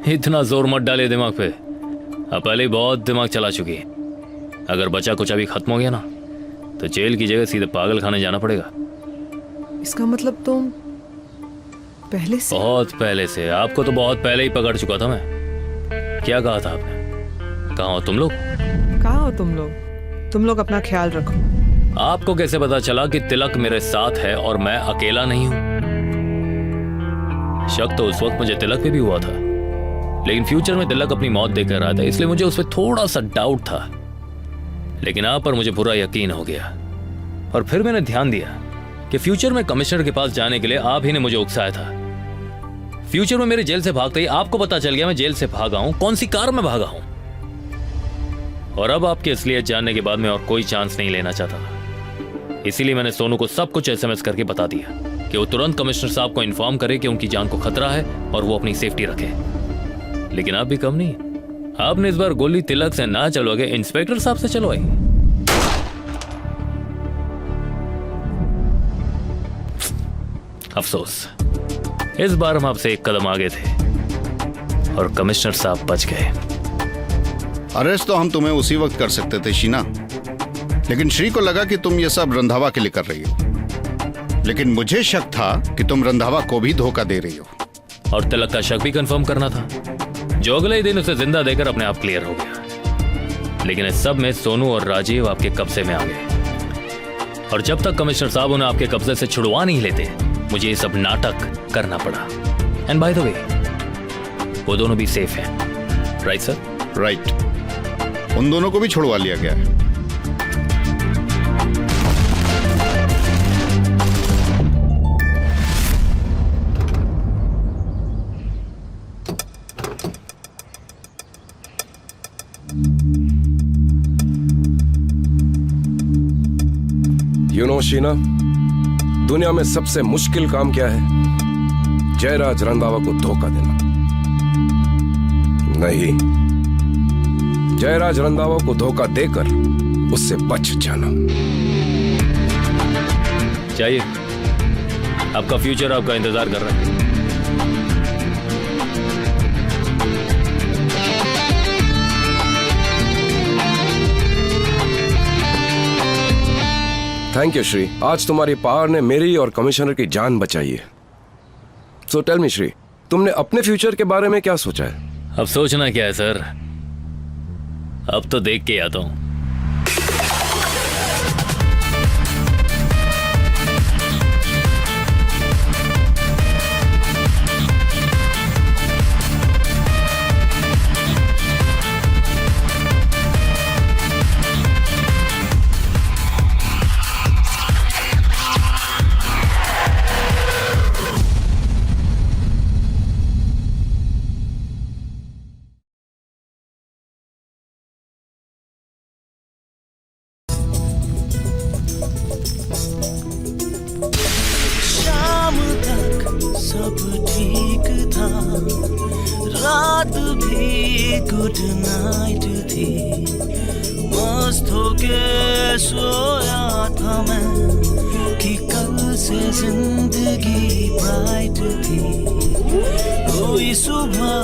इतना जोर मत डालिए दिमाग पे, अब पहले ही बहुत दिमाग चला चुकी है। अगर बचा कुचा भी खत्म हो गया ना तो जेल की जगह सीधे पागल खाने जाना पड़ेगा। इसका मतलब तुम पहले से? बहुत पहले से। आपको तो बहुत पहले ही पकड़ चुका था मैं। क्या कहा था आपने? कहाँ हो तुम लोग? कहाँ हो तुम लोग? तुम लोग अपना ख्याल रखो। आपको कैसे पता चला कि तिलक मेरे साथ है और मैं अकेला नहीं हूं? शक तो उस वक्त मुझे तिलक पे भी हुआ था, लेकिन फ्यूचर में तिलक अपनी मौत देकर रहा था, इसलिए मुझे उस पर थोड़ा सा डाउट था। लेकिन आप पर मुझे पूरा यकीन हो गया और फिर मैंने ध्यान दिया कि फ्यूचर में कमिश्नर के पास जाने के लिए आप ही ने मुझे उकसाया था। फ्यूचर में मेरे जेल से भागते ही आपको पता चल गया मैं जेल से भागा हूं, कौन सी कार में भागा हूं। और अब आपकी असलियत जानने के बाद मैं और कोई चांस नहीं लेना चाहता था, इसीलिए मैंने सोनू को सब कुछ SMS करके बता दिया कि वो तुरंत कमिश्नर साहब को इन्फॉर्म करे कि उनकी जान को खतरा है और वो अपनी सेफ्टी रखे। लेकिन आप भी कम नहीं, आपने इस बार गोली तिलक से ना चलवा के इंस्पेक्टर साहब से चलवाई। अफसोस, इस बार हम आपसे एक कदम आगे थे और कमिश्नर साहब बच गए। अरेस्ट तो हम तुम्हें उसी वक्त कर सकते थे शीना, लेकिन श्री को लगा कि तुम ये सब रंधावा के लिए कर रही हो। लेकिन मुझे शक था कि तुम रंधावा को भी धोखा दे रही हो। और तिलक का शक भी कंफर्म करना था, जो अगले ही दिन उसे जिंदा देकर अपने आप क्लियर हो गया। लेकिन इस सब में सोनू और राजीव आपके कब्जे में आ गए। और जब तक कमिश्नर साहब उन्हें आपके कब्जे से छुड़वा नहीं लेते, मुझे ये सब नाटक करना पड़ा। एंड बाय द वे, वो दोनों भी सेफ हैं, राइट सर? राइट, उन दोनों को भी छुड़वा लिया गया है। यू नो शीना, दुनिया में सबसे मुश्किल काम क्या है? जयराज रंधावा को धोखा देना। नहीं, जयराज रंधावा को धोखा देकर उससे बच जाना चाहिए। आपका फ्यूचर आपका इंतजार कर रहा है। थैंक यू श्री, आज तुम्हारी पावर ने मेरी और कमिश्नर की जान बचाई है। सो टेल मी श्री, तुमने अपने फ्यूचर के बारे में क्या सोचा है? अब सोचना क्या है सर, अब तो देख के आता हूं। सब ठीक था, रात भी गुड नाइट थी, मस्त होके सोया था मैं कि कल से जिंदगी ब्राइट थी। कोई सुबह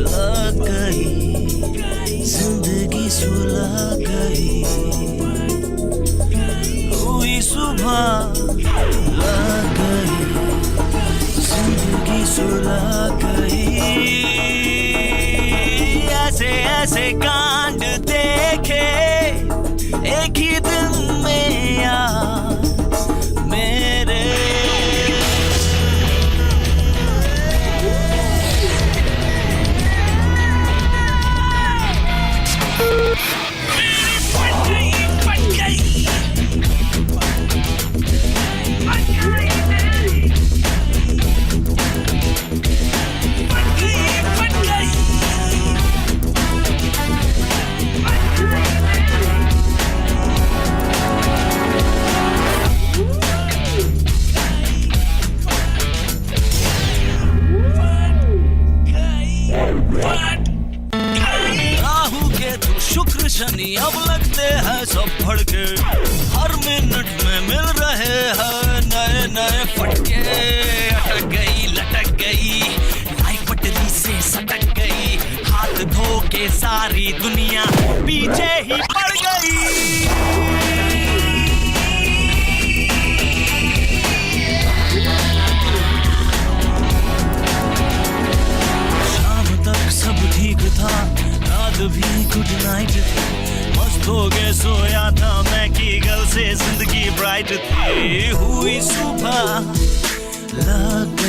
लग गई, जिंदगी सुलग गई, कोई सुबह लग गई, जिंदगी सुलग गई। ऐसे ऐसे कांड देखे एक ही दिन में यार मेरे। शुक्र शनि अब लगते हैं सब भड़के, हर मिनट में मिल रहे हैं नए नए फटके। अटक गई लटक गई, लाइफ पटरी से सटक गई, हाथ धो के सारी दुनिया पीछे ही पड़ गई। शाम तक सब ठीक था, रात भी गुड नाइट थी, मस्त हो के सोया था मैं कि कल से जिंदगी ब्राइट थी। हुई सुबह लग